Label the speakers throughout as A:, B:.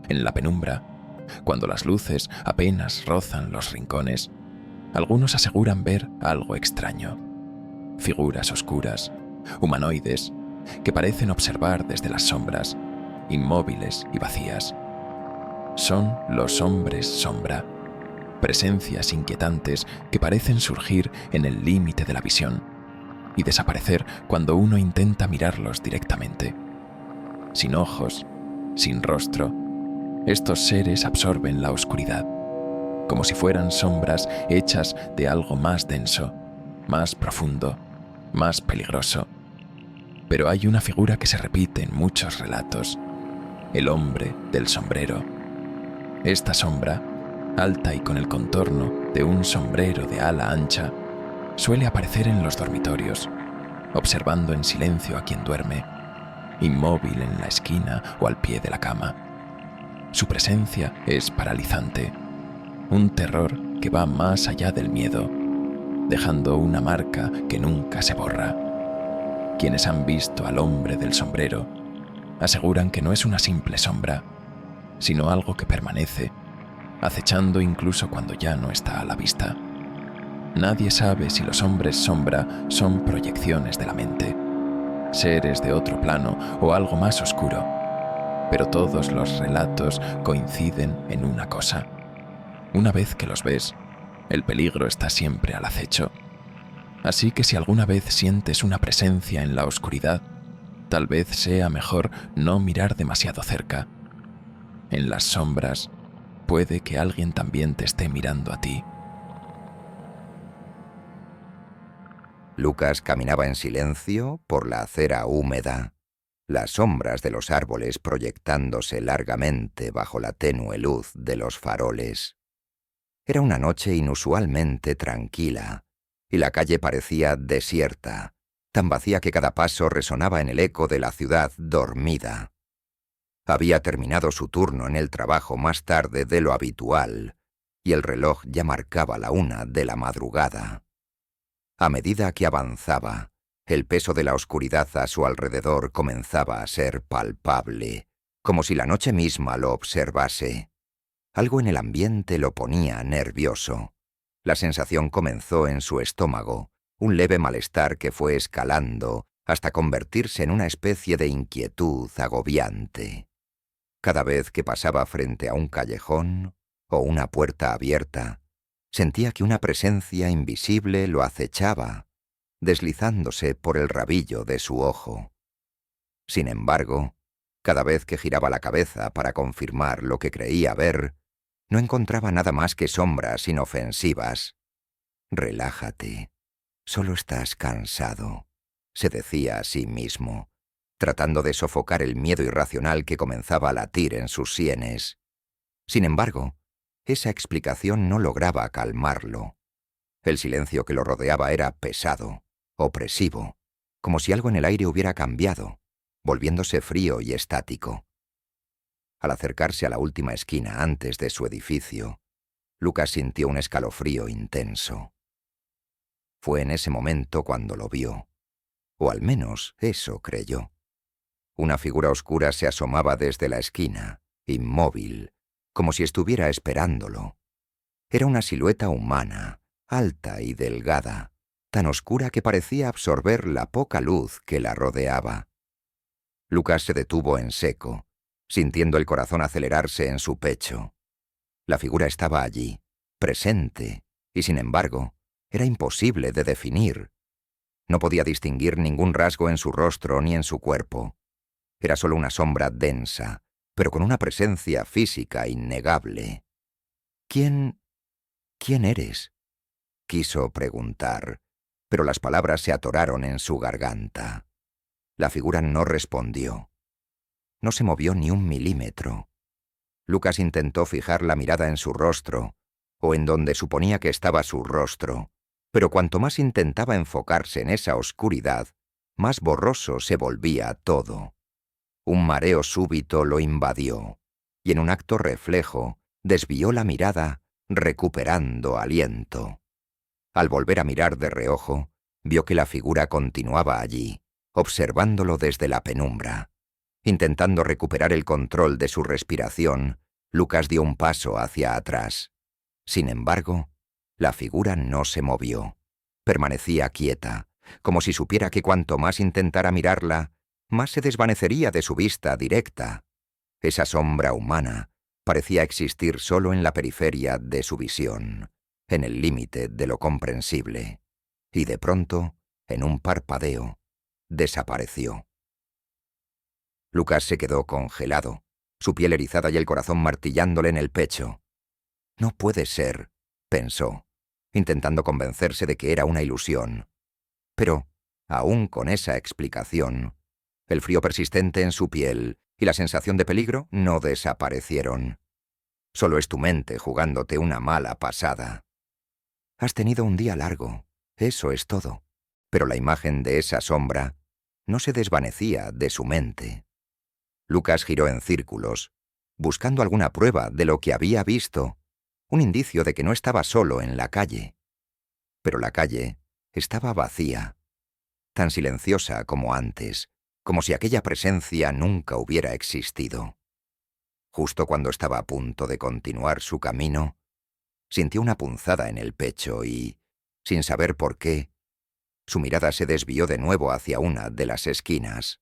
A: En la penumbra, cuando las luces apenas rozan los rincones, algunos aseguran ver algo extraño. Figuras oscuras, humanoides, que parecen observar desde las sombras, inmóviles y vacías. Son los hombres sombra, presencias inquietantes que parecen surgir en el límite de la visión y desaparecer cuando uno intenta mirarlos directamente. Sin ojos, sin rostro, estos seres absorben la oscuridad, como si fueran sombras hechas de algo más denso, más profundo, más peligroso. Pero hay una figura que se repite en muchos relatos: el hombre del sombrero. Esta sombra, alta y con el contorno de un sombrero de ala ancha, suele aparecer en los dormitorios, observando en silencio a quien duerme, inmóvil en la esquina o al pie de la cama. Su presencia es paralizante, un terror que va más allá del miedo, dejando una marca que nunca se borra. Quienes han visto al hombre del sombrero aseguran que no es una simple sombra, sino algo que permanece, acechando incluso cuando ya no está a la vista. Nadie sabe si los hombres sombra son proyecciones de la mente, seres de otro plano o algo más oscuro, pero todos los relatos coinciden en una cosa: una vez que los ves, el peligro está siempre al acecho. Así que si alguna vez sientes una presencia en la oscuridad, tal vez sea mejor no mirar demasiado cerca. En las sombras, puede que alguien también te esté mirando a ti.
B: Lucas caminaba en silencio por la acera húmeda, las sombras de los árboles proyectándose largamente bajo la tenue luz de los faroles. Era una noche inusualmente tranquila, y la calle parecía desierta, tan vacía que cada paso resonaba en el eco de la ciudad dormida. Había terminado su turno en el trabajo más tarde de lo habitual, y el reloj ya marcaba la 1 de la madrugada. A medida que avanzaba, el peso de la oscuridad a su alrededor comenzaba a ser palpable, como si la noche misma lo observase. Algo en el ambiente lo ponía nervioso. La sensación comenzó en su estómago, un leve malestar que fue escalando hasta convertirse en una especie de inquietud agobiante. Cada vez que pasaba frente a un callejón o una puerta abierta, sentía que una presencia invisible lo acechaba, deslizándose por el rabillo de su ojo. Sin embargo, cada vez que giraba la cabeza para confirmar lo que creía ver, no encontraba nada más que sombras inofensivas. «Relájate, solo estás cansado», se decía a sí mismo, tratando de sofocar el miedo irracional que comenzaba a latir en sus sienes. Sin embargo, esa explicación no lograba calmarlo. El silencio que lo rodeaba era pesado, opresivo, como si algo en el aire hubiera cambiado, volviéndose frío y estático. Al acercarse a la última esquina antes de su edificio, Lucas sintió un escalofrío intenso. Fue en ese momento cuando lo vio, o al menos eso creyó. Una figura oscura se asomaba desde la esquina, inmóvil, como si estuviera esperándolo. Era una silueta humana, alta y delgada, tan oscura que parecía absorber la poca luz que la rodeaba. Lucas se detuvo en seco, sintiendo el corazón acelerarse en su pecho. La figura estaba allí, presente, y sin embargo, era imposible de definir. No podía distinguir ningún rasgo en su rostro ni en su cuerpo. Era solo una sombra densa, pero con una presencia física innegable. ¿Quién eres?», quiso preguntar, pero las palabras se atoraron en su garganta. La figura no respondió. No se movió ni un milímetro. Lucas intentó fijar la mirada en su rostro, o en donde suponía que estaba su rostro, pero cuanto más intentaba enfocarse en esa oscuridad, más borroso se volvía todo. Un mareo súbito lo invadió, y en un acto reflejo desvió la mirada, recuperando aliento. Al volver a mirar de reojo, vio que la figura continuaba allí, observándolo desde la penumbra. Intentando recuperar el control de su respiración, Lucas dio un paso hacia atrás. Sin embargo, la figura no se movió. Permanecía quieta, como si supiera que cuanto más intentara mirarla, más se desvanecería de su vista directa. Esa sombra humana parecía existir solo en la periferia de su visión, en el límite de lo comprensible. Y de pronto, en un parpadeo, desapareció. Lucas se quedó congelado, su piel erizada y el corazón martillándole en el pecho. No puede ser, pensó, intentando convencerse de que era una ilusión. Pero, aún con esa explicación, el frío persistente en su piel y la sensación de peligro no desaparecieron. Solo es tu mente jugándote una mala pasada. Has tenido un día largo, eso es todo. Pero la imagen de esa sombra no se desvanecía de su mente. Lucas giró en círculos, buscando alguna prueba de lo que había visto, un indicio de que no estaba solo en la calle. Pero la calle estaba vacía, tan silenciosa como antes, como si aquella presencia nunca hubiera existido. Justo cuando estaba a punto de continuar su camino, sintió una punzada en el pecho y, sin saber por qué, su mirada se desvió de nuevo hacia una de las esquinas.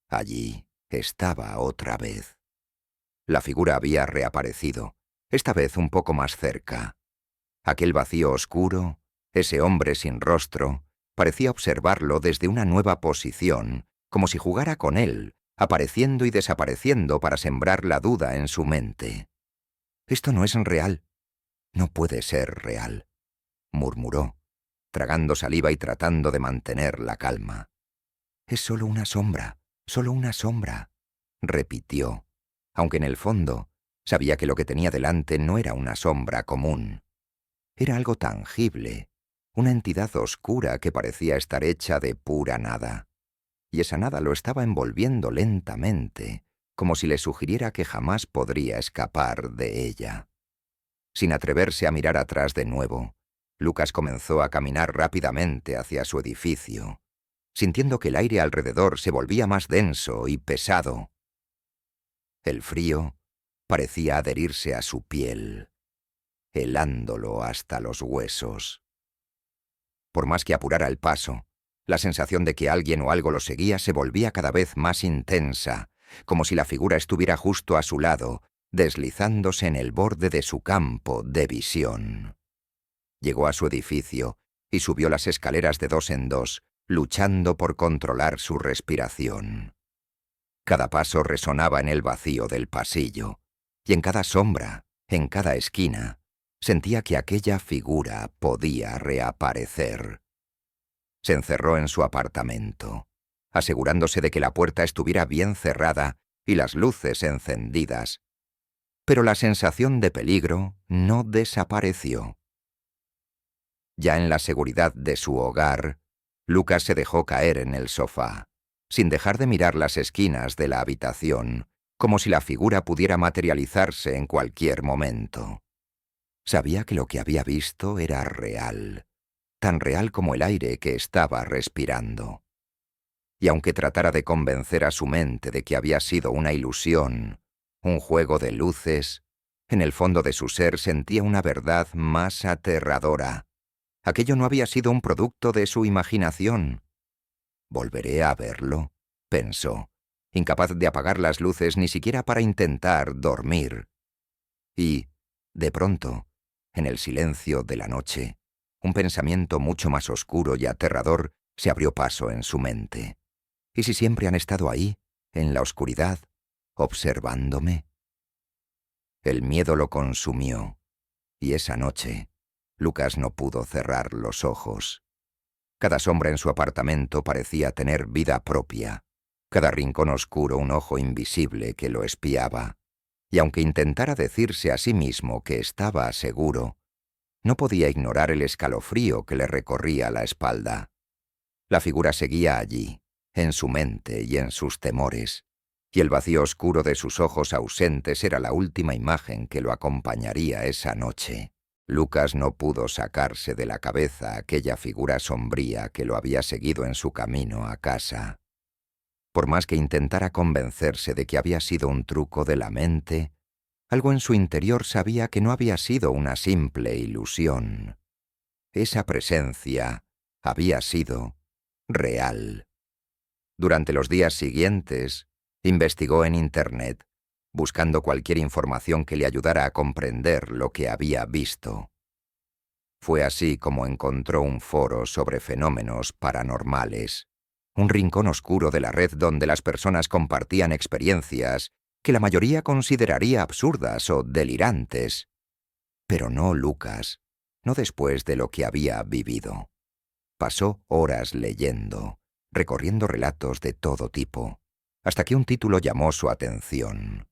B: Allí estaba otra vez. La figura había reaparecido, esta vez un poco más cerca. Aquel vacío oscuro, ese hombre sin rostro, parecía observarlo desde una nueva posición, como si jugara con él, apareciendo y desapareciendo para sembrar la duda en su mente. «Esto no es real. No puede ser real», murmuró, tragando saliva y tratando de mantener la calma. «Es solo una sombra, repitió, aunque en el fondo sabía que lo que tenía delante no era una sombra común. Era algo tangible, una entidad oscura que parecía estar hecha de pura nada. Y esa nada lo estaba envolviendo lentamente, como si le sugiriera que jamás podría escapar de ella. Sin atreverse a mirar atrás de nuevo, Lucas comenzó a caminar rápidamente hacia su edificio, sintiendo que el aire alrededor se volvía más denso y pesado. El frío parecía adherirse a su piel, helándolo hasta los huesos. Por más que apurara el paso, la sensación de que alguien o algo lo seguía se volvía cada vez más intensa, como si la figura estuviera justo a su lado, deslizándose en el borde de su campo de visión. Llegó a su edificio y subió las escaleras de dos en dos, luchando por controlar su respiración. Cada paso resonaba en el vacío del pasillo, y en cada sombra, en cada esquina, sentía que aquella figura podía reaparecer. Se encerró en su apartamento, asegurándose de que la puerta estuviera bien cerrada y las luces encendidas. Pero la sensación de peligro no desapareció. Ya en la seguridad de su hogar, Lucas se dejó caer en el sofá, sin dejar de mirar las esquinas de la habitación, como si la figura pudiera materializarse en cualquier momento. Sabía que lo que había visto era real, tan real como el aire que estaba respirando. Y aunque tratara de convencer a su mente de que había sido una ilusión, un juego de luces, en el fondo de su ser sentía una verdad más aterradora. Aquello no había sido un producto de su imaginación. «Volveré a verlo», pensó, incapaz de apagar las luces ni siquiera para intentar dormir. Y, de pronto, en el silencio de la noche, un pensamiento mucho más oscuro y aterrador se abrió paso en su mente. ¿Y si siempre han estado ahí, en la oscuridad, observándome? El miedo lo consumió, y esa noche Lucas no pudo cerrar los ojos. Cada sombra en su apartamento parecía tener vida propia, cada rincón oscuro un ojo invisible que lo espiaba, y aunque intentara decirse a sí mismo que estaba seguro, no podía ignorar el escalofrío que le recorría la espalda. La figura seguía allí, en su mente y en sus temores, y el vacío oscuro de sus ojos ausentes era la última imagen que lo acompañaría esa noche. Lucas no pudo sacarse de la cabeza aquella figura sombría que lo había seguido en su camino a casa. Por más que intentara convencerse de que había sido un truco de la mente, algo en su interior sabía que no había sido una simple ilusión. Esa presencia había sido real. Durante los días siguientes, investigó en Internet, buscando cualquier información que le ayudara a comprender lo que había visto. Fue así como encontró un foro sobre fenómenos paranormales, un rincón oscuro de la red donde las personas compartían experiencias que la mayoría consideraría absurdas o delirantes. Pero no Lucas, no después de lo que había vivido. Pasó horas leyendo, recorriendo relatos de todo tipo, hasta que un título llamó su atención.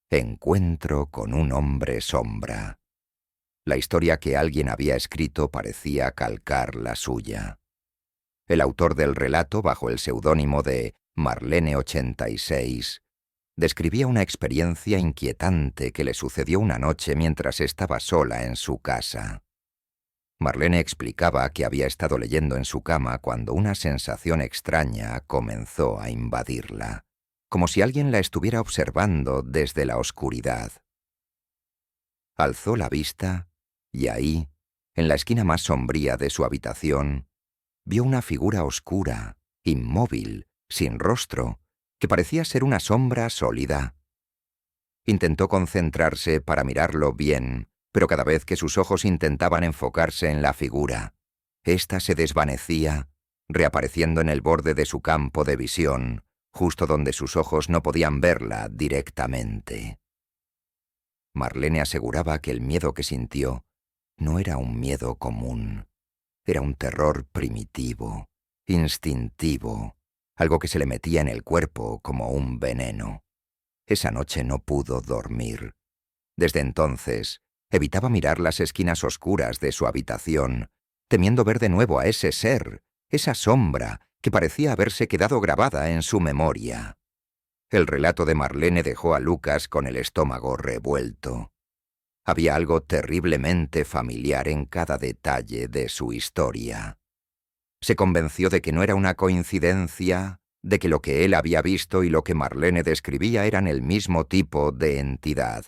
B: Encuentro con un hombre sombra. La historia que alguien había escrito parecía calcar la suya. El autor del relato, bajo el seudónimo de Marlene86, describía una experiencia inquietante que le sucedió una noche mientras estaba sola en su casa. Marlene explicaba que había estado leyendo en su cama cuando una sensación extraña comenzó a invadirla, como si alguien la estuviera observando desde la oscuridad. Alzó la vista y ahí, en la esquina más sombría de su habitación, vio una figura oscura, inmóvil, sin rostro, que parecía ser una sombra sólida. Intentó concentrarse para mirarlo bien, pero cada vez que sus ojos intentaban enfocarse en la figura, ésta se desvanecía, reapareciendo en el borde de su campo de visión, justo donde sus ojos no podían verla directamente. Marlene aseguraba que el miedo que sintió no era un miedo común, era un terror primitivo, instintivo, algo que se le metía en el cuerpo como un veneno. Esa noche no pudo dormir. Desde entonces, evitaba mirar las esquinas oscuras de su habitación, temiendo ver de nuevo a ese ser, esa sombra que parecía haberse quedado grabada en su memoria. El relato de Marlene dejó a Lucas con el estómago revuelto. Había algo terriblemente familiar en cada detalle de su historia. Se convenció de que no era una coincidencia, de que lo que él había visto y lo que Marlene describía eran el mismo tipo de entidad.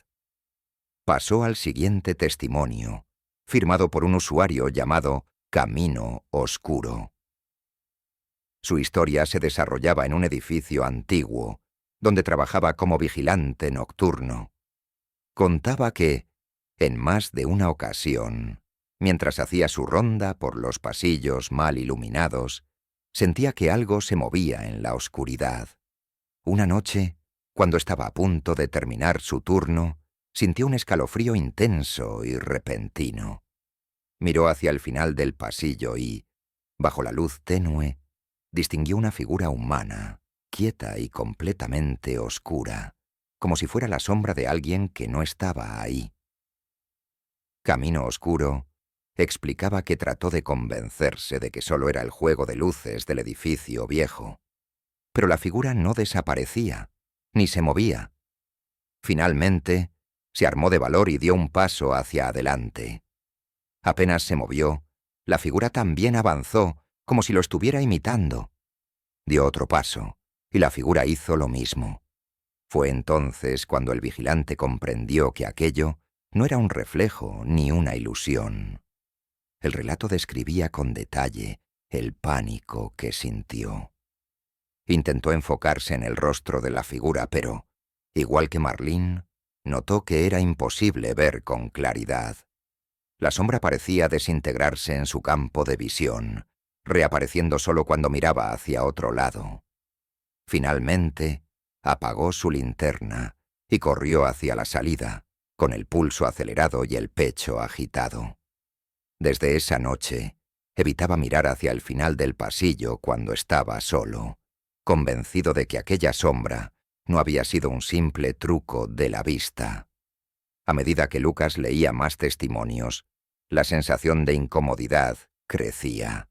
B: Pasó al siguiente testimonio, firmado por un usuario llamado Camino Oscuro. Su historia se desarrollaba en un edificio antiguo, donde trabajaba como vigilante nocturno. Contaba que, en más de una ocasión, mientras hacía su ronda por los pasillos mal iluminados, sentía que algo se movía en la oscuridad. Una noche, cuando estaba a punto de terminar su turno, sintió un escalofrío intenso y repentino. Miró hacia el final del pasillo y, bajo la luz tenue, distinguió una figura humana, quieta y completamente oscura, como si fuera la sombra de alguien que no estaba ahí. Camino Oscuro explicaba que trató de convencerse de que solo era el juego de luces del edificio viejo. Pero la figura no desaparecía, ni se movía. Finalmente, se armó de valor y dio un paso hacia adelante. Apenas se movió, la figura también avanzó, como si lo estuviera imitando. Dio otro paso, y la figura hizo lo mismo. Fue entonces cuando el vigilante comprendió que aquello no era un reflejo ni una ilusión. El relato describía con detalle el pánico que sintió. Intentó enfocarse en el rostro de la figura, pero, igual que Marlene, notó que era imposible ver con claridad. La sombra parecía desintegrarse en su campo de visión, reapareciendo solo cuando miraba hacia otro lado. Finalmente, apagó su linterna y corrió hacia la salida, con el pulso acelerado y el pecho agitado. Desde esa noche, evitaba mirar hacia el final del pasillo cuando estaba solo, convencido de que aquella sombra no había sido un simple truco de la vista. A medida que Lucas leía más testimonios, la sensación de incomodidad crecía.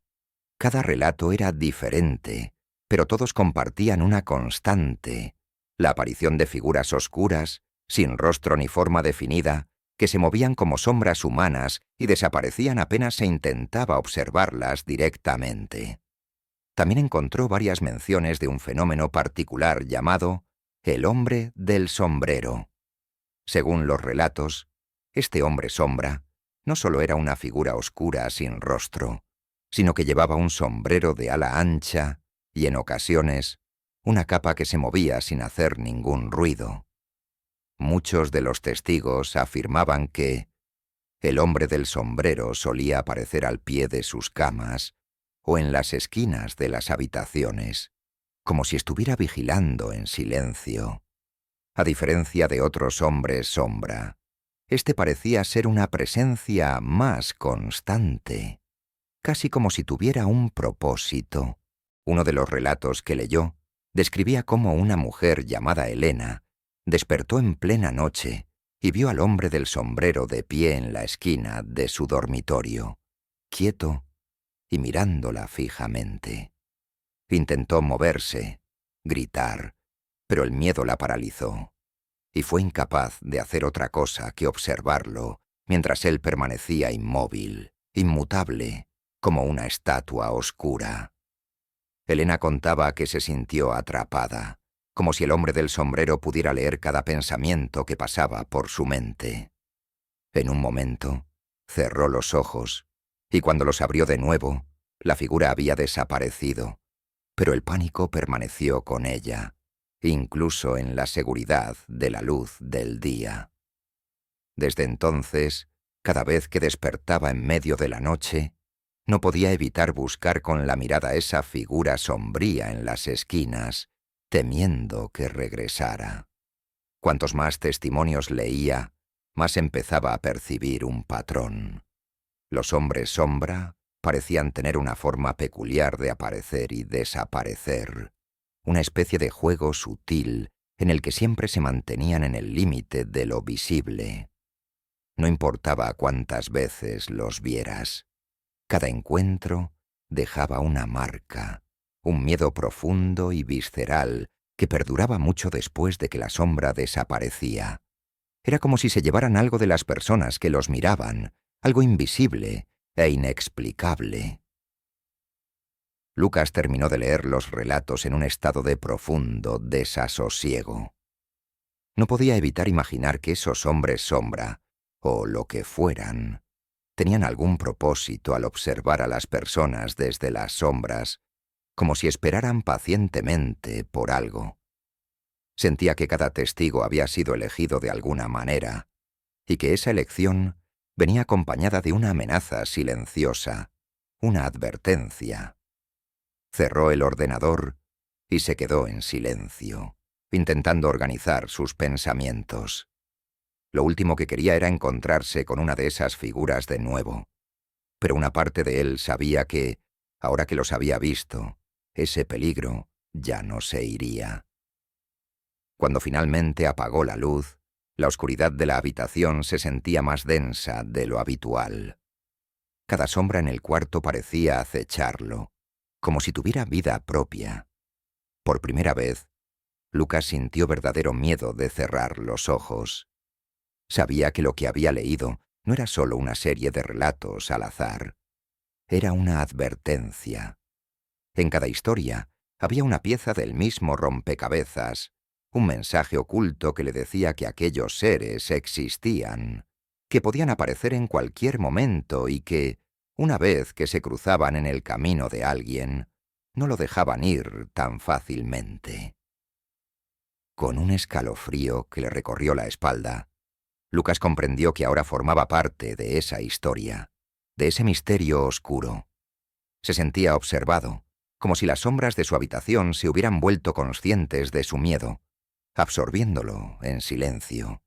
B: Cada relato era diferente, pero todos compartían una constante: la aparición de figuras oscuras, sin rostro ni forma definida, que se movían como sombras humanas y desaparecían apenas se intentaba observarlas directamente. también encontró varias menciones de un fenómeno particular llamado el hombre del sombrero. Según los relatos, este hombre sombra no solo era una figura oscura sin rostro, sino que llevaba un sombrero de ala ancha y, en ocasiones, una capa que se movía sin hacer ningún ruido. Muchos de los testigos afirmaban que el hombre del sombrero solía aparecer al pie de sus camas o en las esquinas de las habitaciones, como si estuviera vigilando en silencio. A diferencia de otros hombres sombra, este parecía ser una presencia más constante, casi como si tuviera un propósito. Uno de los relatos que leyó describía cómo una mujer llamada Elena despertó en plena noche y vio al hombre del sombrero de pie en la esquina de su dormitorio, quieto y mirándola fijamente. Intentó moverse, gritar, pero el miedo la paralizó, y fue incapaz de hacer otra cosa que observarlo mientras él permanecía inmóvil, inmutable, como una estatua oscura. Elena contaba que se sintió atrapada, como si el hombre del sombrero pudiera leer cada pensamiento que pasaba por su mente. En un momento, cerró los ojos, y cuando los abrió de nuevo, la figura había desaparecido, pero el pánico permaneció con ella, incluso en la seguridad de la luz del día. Desde entonces, cada vez que despertaba en medio de la noche, no podía evitar buscar con la mirada esa figura sombría en las esquinas, temiendo que regresara. Cuantos más testimonios leía, más empezaba a percibir un patrón. Los hombres sombra parecían tener una forma peculiar de aparecer y desaparecer, una especie de juego sutil en el que siempre se mantenían en el límite de lo visible. No importaba cuántas veces los vieras. Cada encuentro dejaba una marca, un miedo profundo y visceral que perduraba mucho después de que la sombra desaparecía. Era como si se llevaran algo de las personas que los miraban, algo invisible e inexplicable. Lucas terminó de leer los relatos en un estado de profundo desasosiego. No podía evitar imaginar que esos hombres sombra, o lo que fueran, tenían algún propósito al observar a las personas desde las sombras, como si esperaran pacientemente por algo. Sentía que cada testigo había sido elegido de alguna manera, y que esa elección venía acompañada de una amenaza silenciosa, una advertencia. Cerró el ordenador y se quedó en silencio, intentando organizar sus pensamientos. Lo último que quería era encontrarse con una de esas figuras de nuevo, pero una parte de él sabía que, ahora que los había visto, ese peligro ya no se iría. Cuando finalmente apagó la luz, la oscuridad de la habitación se sentía más densa de lo habitual. Cada sombra en el cuarto parecía acecharlo, como si tuviera vida propia. Por primera vez, Lucas sintió verdadero miedo de cerrar los ojos. Sabía que lo que había leído no era solo una serie de relatos al azar. Era una advertencia. En cada historia había una pieza del mismo rompecabezas, un mensaje oculto que le decía que aquellos seres existían, que podían aparecer en cualquier momento y que, una vez que se cruzaban en el camino de alguien, no lo dejaban ir tan fácilmente. Con un escalofrío que le recorrió la espalda, Lucas comprendió que ahora formaba parte de esa historia, de ese misterio oscuro. Se sentía observado, como si las sombras de su habitación se hubieran vuelto conscientes de su miedo, absorbiéndolo en silencio.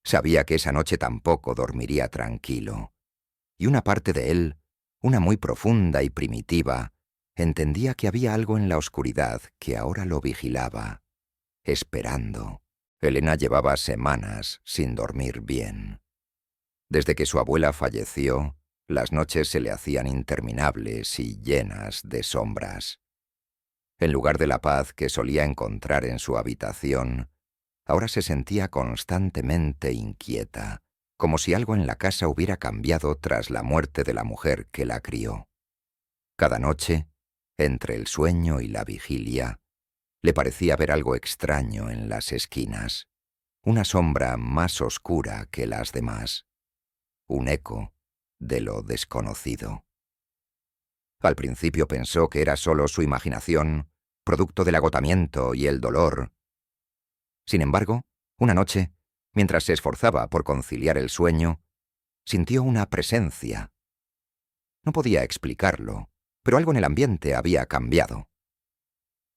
B: Sabía que esa noche tampoco dormiría tranquilo, y una parte de él, una muy profunda y primitiva, entendía que había algo en la oscuridad que ahora lo vigilaba, esperando. Elena llevaba semanas sin dormir bien. Desde que su abuela falleció, las noches se le hacían interminables y llenas de sombras. En lugar de la paz que solía encontrar en su habitación, ahora se sentía constantemente inquieta, como si algo en la casa hubiera cambiado tras la muerte de la mujer que la crió. Cada noche, Entre el sueño y la vigilia, le parecía ver algo extraño en las esquinas, una sombra más oscura que las demás, un eco de lo desconocido. Al principio pensó que era solo su imaginación, producto del agotamiento y el dolor. Sin embargo, una noche, mientras se esforzaba por conciliar el sueño, sintió una presencia. No podía explicarlo, pero algo en el ambiente había cambiado.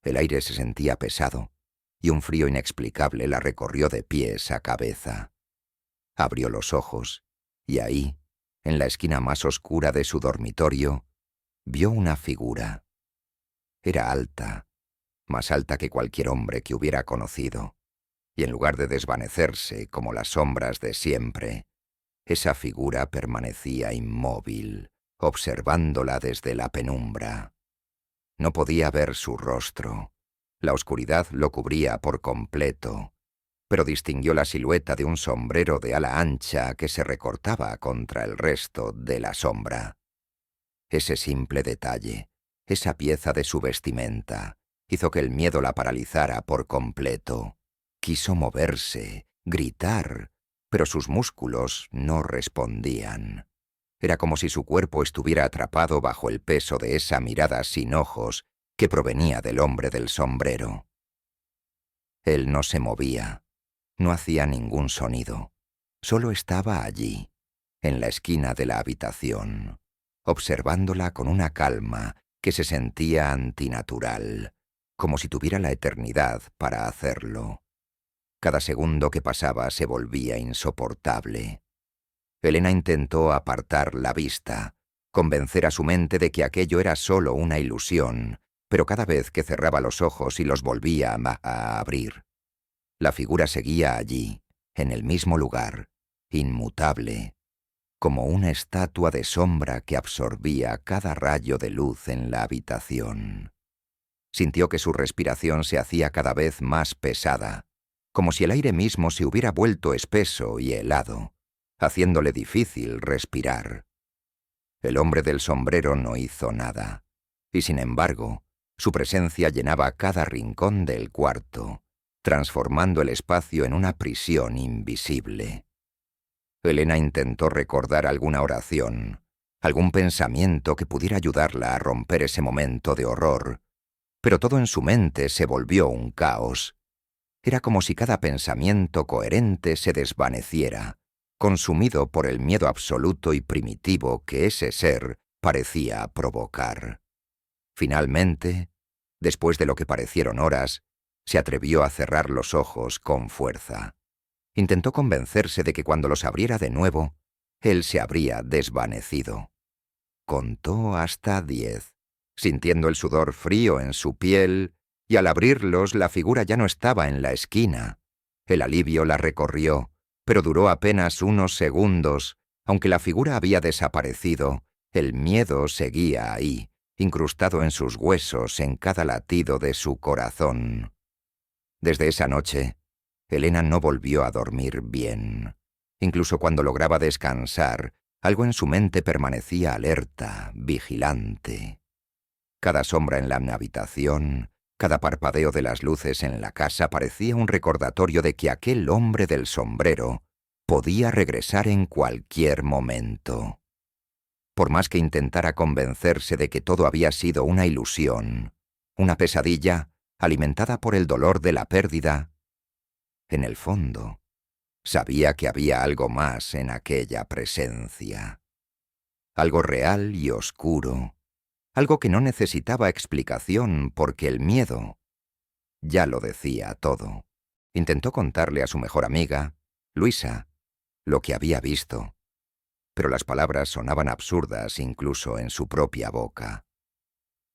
B: El aire se sentía pesado, y un frío inexplicable la recorrió de pies a cabeza. Abrió los ojos, y ahí, en la esquina más oscura de su dormitorio, vio una figura. Era alta, más alta que cualquier hombre que hubiera conocido, y en lugar de desvanecerse como las sombras de siempre, esa figura permanecía inmóvil, observándola desde la penumbra. No podía ver su rostro. La oscuridad lo cubría por completo, pero distinguió la silueta de un sombrero de ala ancha que se recortaba contra el resto de la sombra. Ese simple detalle, esa pieza de su vestimenta, hizo que el miedo la paralizara por completo. Quiso moverse, gritar, pero sus músculos no respondían. Era como si su cuerpo estuviera atrapado bajo el peso de esa mirada sin ojos que provenía del hombre del sombrero. Él no se movía, no hacía ningún sonido, solo estaba allí, en la esquina de la habitación, observándola con una calma que se sentía antinatural, como si tuviera la eternidad para hacerlo. Cada segundo que pasaba se volvía insoportable. Elena intentó apartar la vista, convencer a su mente de que aquello era solo una ilusión, pero cada vez que cerraba los ojos y los volvía a abrir, la figura seguía allí, en el mismo lugar, inmutable, como una estatua de sombra que absorbía cada rayo de luz en la habitación. Sintió que su respiración se hacía cada vez más pesada, como si el aire mismo se hubiera vuelto espeso y helado, haciéndole difícil respirar. El hombre del sombrero no hizo nada, y sin embargo, su presencia llenaba cada rincón del cuarto, transformando el espacio en una prisión invisible. Elena intentó recordar alguna oración, algún pensamiento que pudiera ayudarla a romper ese momento de horror, pero todo en su mente se volvió un caos. Era como si cada pensamiento coherente se desvaneciera, consumido por el miedo absoluto y primitivo que ese ser parecía provocar. Finalmente, después de lo que parecieron horas, se atrevió a cerrar los ojos con fuerza. Intentó convencerse de que cuando los abriera de nuevo, él se habría desvanecido. Contó hasta 10, sintiendo el sudor frío en su piel, y al abrirlos la figura ya no estaba en la esquina. El alivio la recorrió, pero duró apenas unos segundos. Aunque la figura había desaparecido, el miedo seguía ahí, incrustado en sus huesos, en cada latido de su corazón. Desde esa noche, Elena no volvió a dormir bien. Incluso cuando lograba descansar, algo en su mente permanecía alerta, vigilante. Cada sombra en la habitación, cada parpadeo de las luces en la casa parecía un recordatorio de que aquel hombre del sombrero podía regresar en cualquier momento. Por más que intentara convencerse de que todo había sido una ilusión, una pesadilla alimentada por el dolor de la pérdida, en el fondo, sabía que había algo más en aquella presencia. Algo real y oscuro, algo que no necesitaba explicación porque el miedo ya lo decía todo. Intentó contarle a su mejor amiga, Luisa, lo que había visto, pero las palabras sonaban absurdas incluso en su propia boca.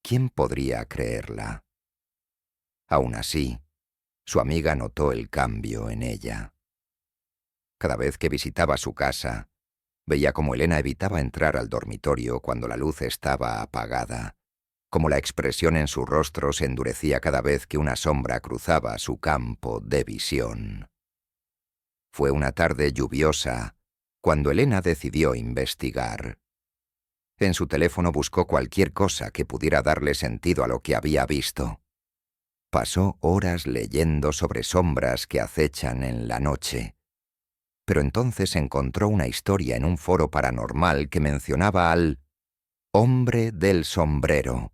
B: ¿Quién podría creerla? Aún así, su amiga notó el cambio en ella. Cada vez que visitaba su casa, veía cómo Elena evitaba entrar al dormitorio cuando la luz estaba apagada, cómo la expresión en su rostro se endurecía cada vez que una sombra cruzaba su campo de visión. Fue una tarde lluviosa cuando Elena decidió investigar. En su teléfono buscó cualquier cosa que pudiera darle sentido a lo que había visto. Pasó horas leyendo sobre sombras que acechan en la noche. Pero entonces encontró una historia en un foro paranormal que mencionaba al hombre del sombrero.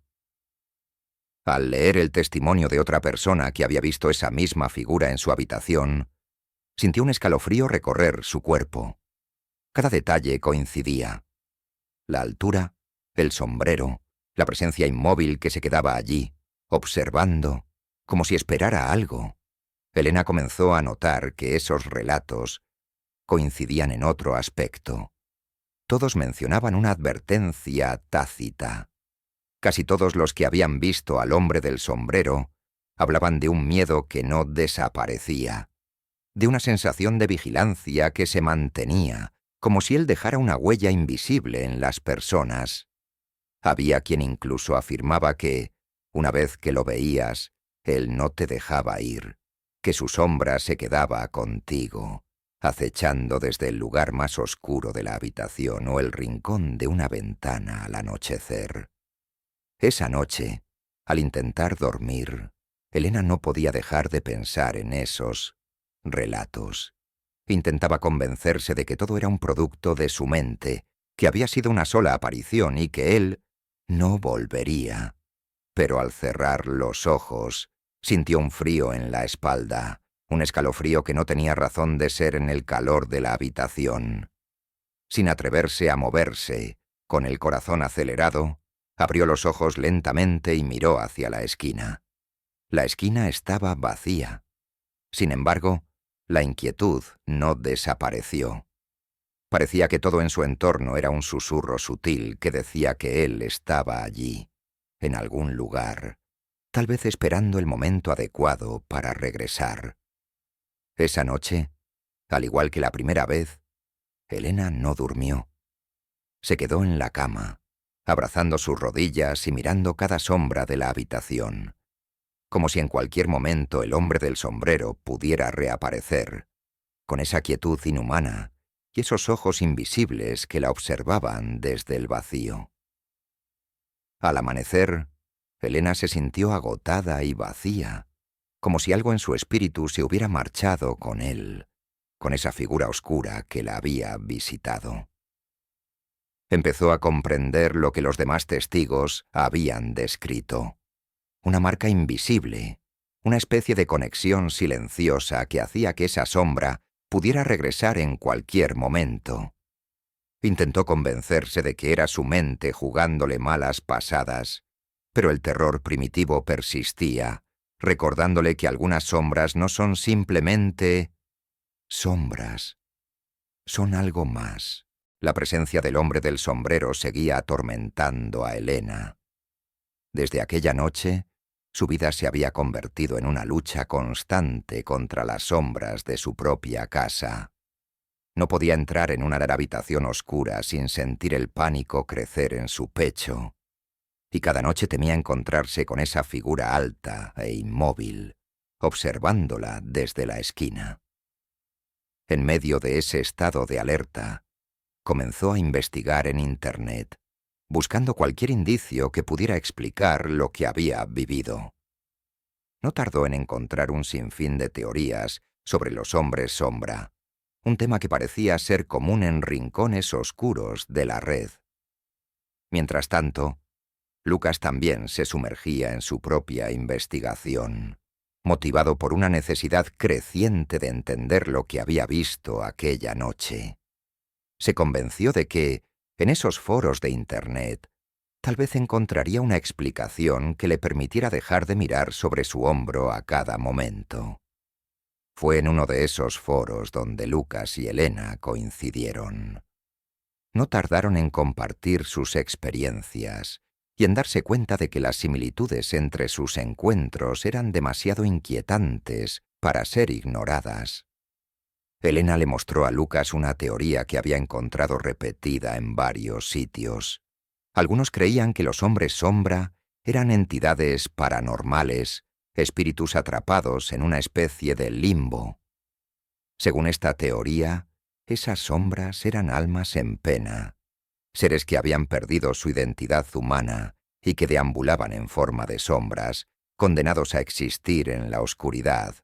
B: Al leer el testimonio de otra persona que había visto esa misma figura en su habitación, sintió un escalofrío recorrer su cuerpo. Cada detalle coincidía. La altura, el sombrero, la presencia inmóvil que se quedaba allí, observando, como si esperara algo. Elena comenzó a notar que esos relatos coincidían en otro aspecto. Todos mencionaban una advertencia tácita. Casi todos los que habían visto al hombre del sombrero hablaban de un miedo que no desaparecía, de una sensación de vigilancia que se mantenía, como si él dejara una huella invisible en las personas. Había quien incluso afirmaba que, una vez que lo veías, él no te dejaba ir, que su sombra se quedaba contigo, acechando desde el lugar más oscuro de la habitación o el rincón de una ventana al anochecer. Esa noche, al intentar dormir, Elena no podía dejar de pensar en esos relatos. Intentaba convencerse de que todo era un producto de su mente, que había sido una sola aparición y que él no volvería. Pero al cerrar los ojos, sintió un frío en la espalda, un escalofrío que no tenía razón de ser en el calor de la habitación. Sin atreverse a moverse, con el corazón acelerado, abrió los ojos lentamente y miró hacia la esquina. La esquina estaba vacía. Sin embargo, la inquietud no desapareció. Parecía que todo en su entorno era un susurro sutil que decía que él estaba allí, en algún lugar, tal vez esperando el momento adecuado para regresar. Esa noche, al igual que la primera vez, Elena no durmió. Se quedó en la cama, abrazando sus rodillas y mirando cada sombra de la habitación, como si en cualquier momento el hombre del sombrero pudiera reaparecer, con esa quietud inhumana y esos ojos invisibles que la observaban desde el vacío. Al amanecer, Elena se sintió agotada y vacía, como si algo en su espíritu se hubiera marchado con él, con esa figura oscura que la había visitado. Empezó a comprender lo que los demás testigos habían descrito. Una marca invisible, una especie de conexión silenciosa que hacía que esa sombra pudiera regresar en cualquier momento. Intentó convencerse de que era su mente jugándole malas pasadas, pero el terror primitivo persistía, recordándole que algunas sombras no son simplemente sombras, son algo más. La presencia del hombre del sombrero seguía atormentando a Elena. Desde aquella noche, su vida se había convertido en una lucha constante contra las sombras de su propia casa. No podía entrar en una habitación oscura sin sentir el pánico crecer en su pecho, y cada noche temía encontrarse con esa figura alta e inmóvil, observándola desde la esquina. En medio de ese estado de alerta, comenzó a investigar en Internet, buscando cualquier indicio que pudiera explicar lo que había vivido. No tardó en encontrar un sinfín de teorías sobre los hombres sombra, un tema que parecía ser común en rincones oscuros de la red. Mientras tanto, Lucas también se sumergía en su propia investigación, motivado por una necesidad creciente de entender lo que había visto aquella noche. Se convenció de que, en esos foros de Internet, tal vez encontraría una explicación que le permitiera dejar de mirar sobre su hombro a cada momento. Fue en uno de esos foros donde Lucas y Elena coincidieron. No tardaron en compartir sus experiencias y en darse cuenta de que las similitudes entre sus encuentros eran demasiado inquietantes para ser ignoradas. Elena le mostró a Lucas una teoría que había encontrado repetida en varios sitios. Algunos creían que los hombres sombra eran entidades paranormales, espíritus atrapados en una especie de limbo. Según esta teoría, esas sombras eran almas en pena, seres que habían perdido su identidad humana y que deambulaban en forma de sombras, condenados a existir en la oscuridad.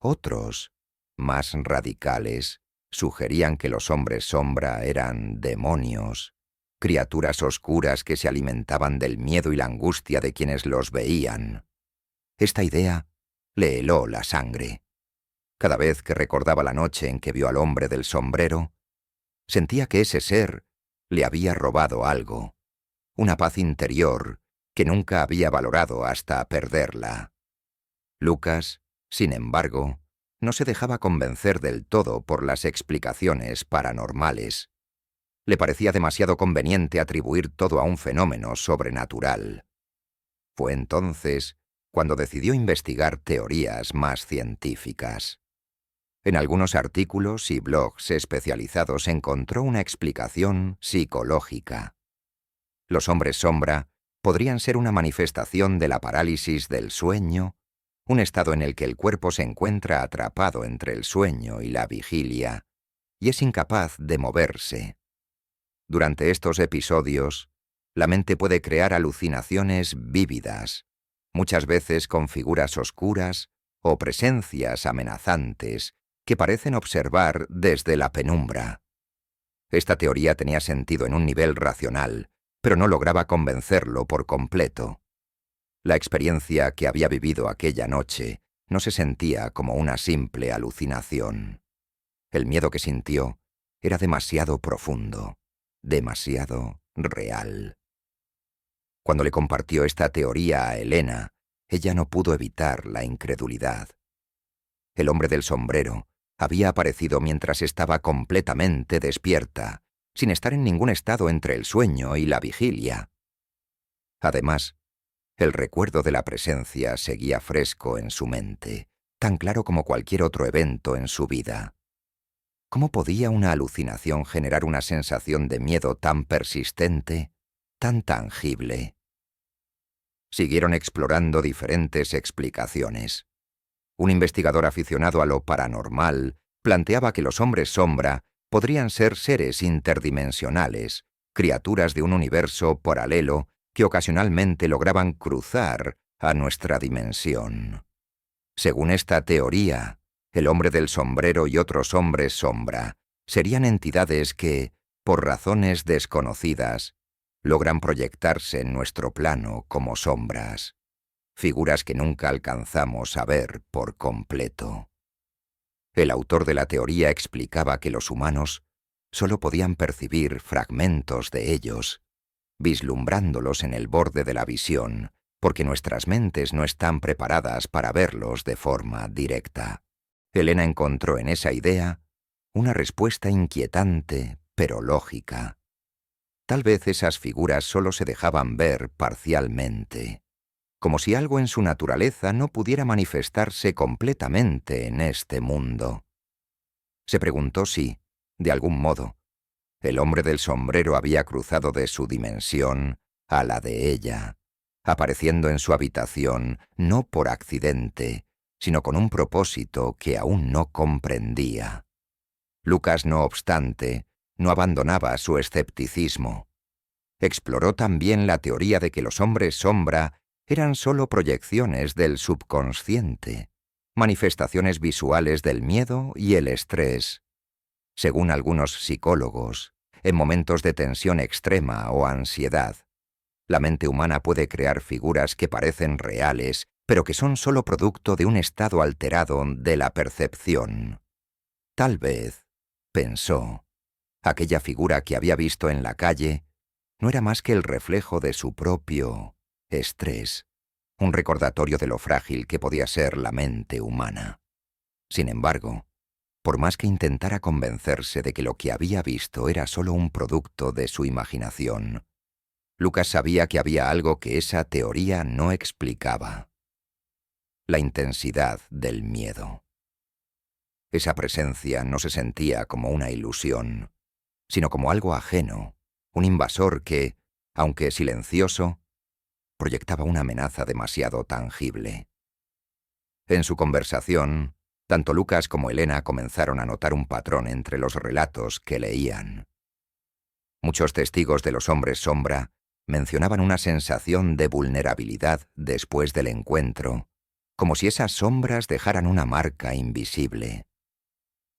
B: Otros, más radicales, sugerían que los hombres sombra eran demonios, criaturas oscuras que se alimentaban del miedo y la angustia de quienes los veían. Esta idea le heló la sangre. Cada vez que recordaba la noche en que vio al hombre del sombrero, sentía que ese ser le había robado algo, una paz interior que nunca había valorado hasta perderla. Lucas, sin embargo, no se dejaba convencer del todo por las explicaciones paranormales. Le parecía demasiado conveniente atribuir todo a un fenómeno sobrenatural. Fue entonces cuando decidió investigar teorías más científicas. En algunos artículos y blogs especializados encontró una explicación psicológica. Los hombres sombra podrían ser una manifestación de la parálisis del sueño, un estado en el que el cuerpo se encuentra atrapado entre el sueño y la vigilia y es incapaz de moverse. Durante estos episodios, la mente puede crear alucinaciones vívidas, muchas veces con figuras oscuras o presencias amenazantes que parecen observar desde la penumbra. Esta teoría tenía sentido en un nivel racional, pero no lograba convencerlo por completo. La experiencia que había vivido aquella noche no se sentía como una simple alucinación. El miedo que sintió era demasiado profundo, demasiado real. Cuando le compartió esta teoría a Elena, ella no pudo evitar la incredulidad. El hombre del sombrero había aparecido mientras estaba completamente despierta, sin estar en ningún estado entre el sueño y la vigilia. Además, el recuerdo de la presencia seguía fresco en su mente, tan claro como cualquier otro evento en su vida. ¿Cómo podía una alucinación generar una sensación de miedo tan persistente, tan tangible? Siguieron explorando diferentes explicaciones. Un investigador aficionado a lo paranormal planteaba que los hombres sombra podrían ser seres interdimensionales, criaturas de un universo paralelo que ocasionalmente lograban cruzar a nuestra dimensión. Según esta teoría, el hombre del sombrero y otros hombres sombra serían entidades que, por razones desconocidas, logran proyectarse en nuestro plano como sombras, figuras que nunca alcanzamos a ver por completo. El autor de la teoría explicaba que los humanos solo podían percibir fragmentos de ellos, vislumbrándolos en el borde de la visión, porque nuestras mentes no están preparadas para verlos de forma directa. Elena encontró en esa idea una respuesta inquietante, pero lógica. Tal vez esas figuras solo se dejaban ver parcialmente, como si algo en su naturaleza no pudiera manifestarse completamente en este mundo. Se preguntó si, de algún modo, el hombre del sombrero había cruzado de su dimensión a la de ella, apareciendo en su habitación no por accidente, sino con un propósito que aún no comprendía. Lucas, no obstante, no abandonaba su escepticismo. Exploró también la teoría de que los hombres sombra eran solo proyecciones del subconsciente, manifestaciones visuales del miedo y el estrés. Según algunos psicólogos, en momentos de tensión extrema o ansiedad, la mente humana puede crear figuras que parecen reales, pero que son solo producto de un estado alterado de la percepción. Tal vez, pensó, aquella figura que había visto en la calle no era más que el reflejo de su propio estrés, un recordatorio de lo frágil que podía ser la mente humana. Sin embargo, por más que intentara convencerse de que lo que había visto era solo un producto de su imaginación, Lucas sabía que había algo que esa teoría no explicaba: la intensidad del miedo. Esa presencia no se sentía como una ilusión, sino como algo ajeno, un invasor que, aunque silencioso, proyectaba una amenaza demasiado tangible. En su conversación, tanto Lucas como Elena comenzaron a notar un patrón entre los relatos que leían. Muchos testigos de los hombres sombra mencionaban una sensación de vulnerabilidad después del encuentro, como si esas sombras dejaran una marca invisible.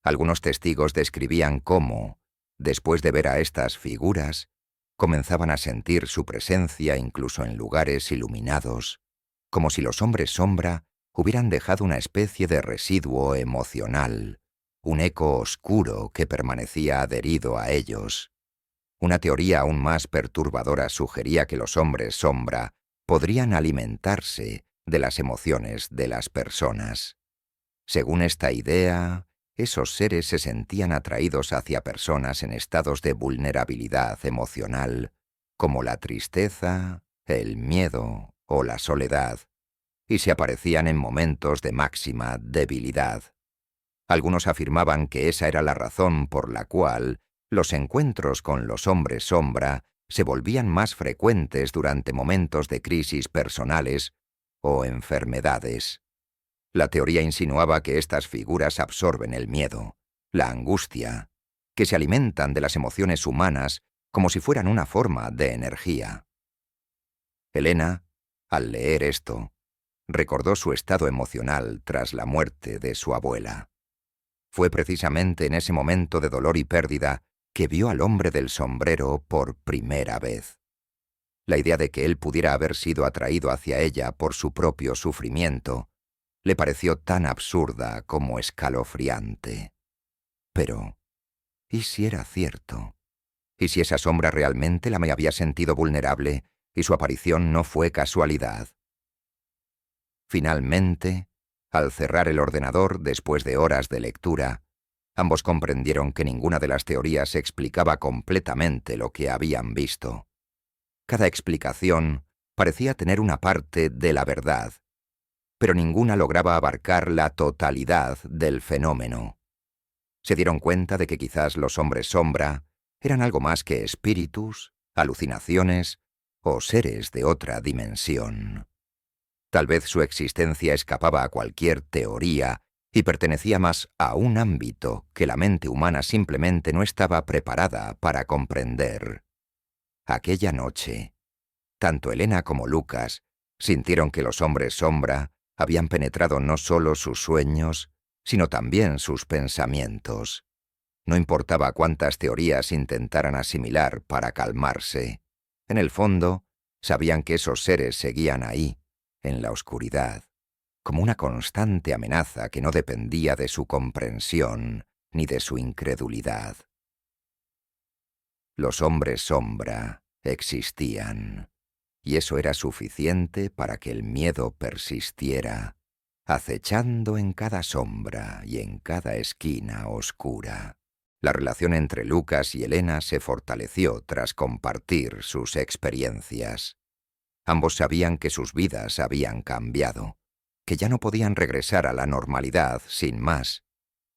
B: Algunos testigos describían cómo, después de ver a estas figuras, comenzaban a sentir su presencia incluso en lugares iluminados, como si los hombres sombra hubieran dejado una especie de residuo emocional, un eco oscuro que permanecía adherido a ellos. Una teoría aún más perturbadora sugería que los hombres sombra podrían alimentarse de las emociones de las personas. Según esta idea, esos seres se sentían atraídos hacia personas en estados de vulnerabilidad emocional, como la tristeza, el miedo o la soledad, y se aparecían en momentos de máxima debilidad. Algunos afirmaban que esa era la razón por la cual los encuentros con los hombres sombra se volvían más frecuentes durante momentos de crisis personales o enfermedades. La teoría insinuaba que estas figuras absorben el miedo, la angustia, que se alimentan de las emociones humanas como si fueran una forma de energía. Elena, al leer esto, recordó su estado emocional tras la muerte de su abuela. Fue precisamente en ese momento de dolor y pérdida que vio al hombre del sombrero por primera vez. La idea de que él pudiera haber sido atraído hacia ella por su propio sufrimiento le pareció tan absurda como escalofriante. Pero, ¿y si era cierto? ¿Y si esa sombra realmente la me había sentido vulnerable y su aparición no fue casualidad? Finalmente, al cerrar el ordenador después de horas de lectura, ambos comprendieron que ninguna de las teorías explicaba completamente lo que habían visto. Cada explicación parecía tener una parte de la verdad, pero ninguna lograba abarcar la totalidad del fenómeno. Se dieron cuenta de que quizás los hombres sombra eran algo más que espíritus, alucinaciones o seres de otra dimensión. Tal vez su existencia escapaba a cualquier teoría y pertenecía más a un ámbito que la mente humana simplemente no estaba preparada para comprender. Aquella noche, tanto Elena como Lucas sintieron que los hombres sombra habían penetrado no solo sus sueños, sino también sus pensamientos. No importaba cuántas teorías intentaran asimilar para calmarse. En el fondo, sabían que esos seres seguían ahí, en la oscuridad, como una constante amenaza que no dependía de su comprensión ni de su incredulidad. Los hombres sombra existían, y eso era suficiente para que el miedo persistiera, acechando en cada sombra y en cada esquina oscura. La relación entre Lucas y Elena se fortaleció tras compartir sus experiencias. Ambos sabían que sus vidas habían cambiado, que ya no podían regresar a la normalidad sin más,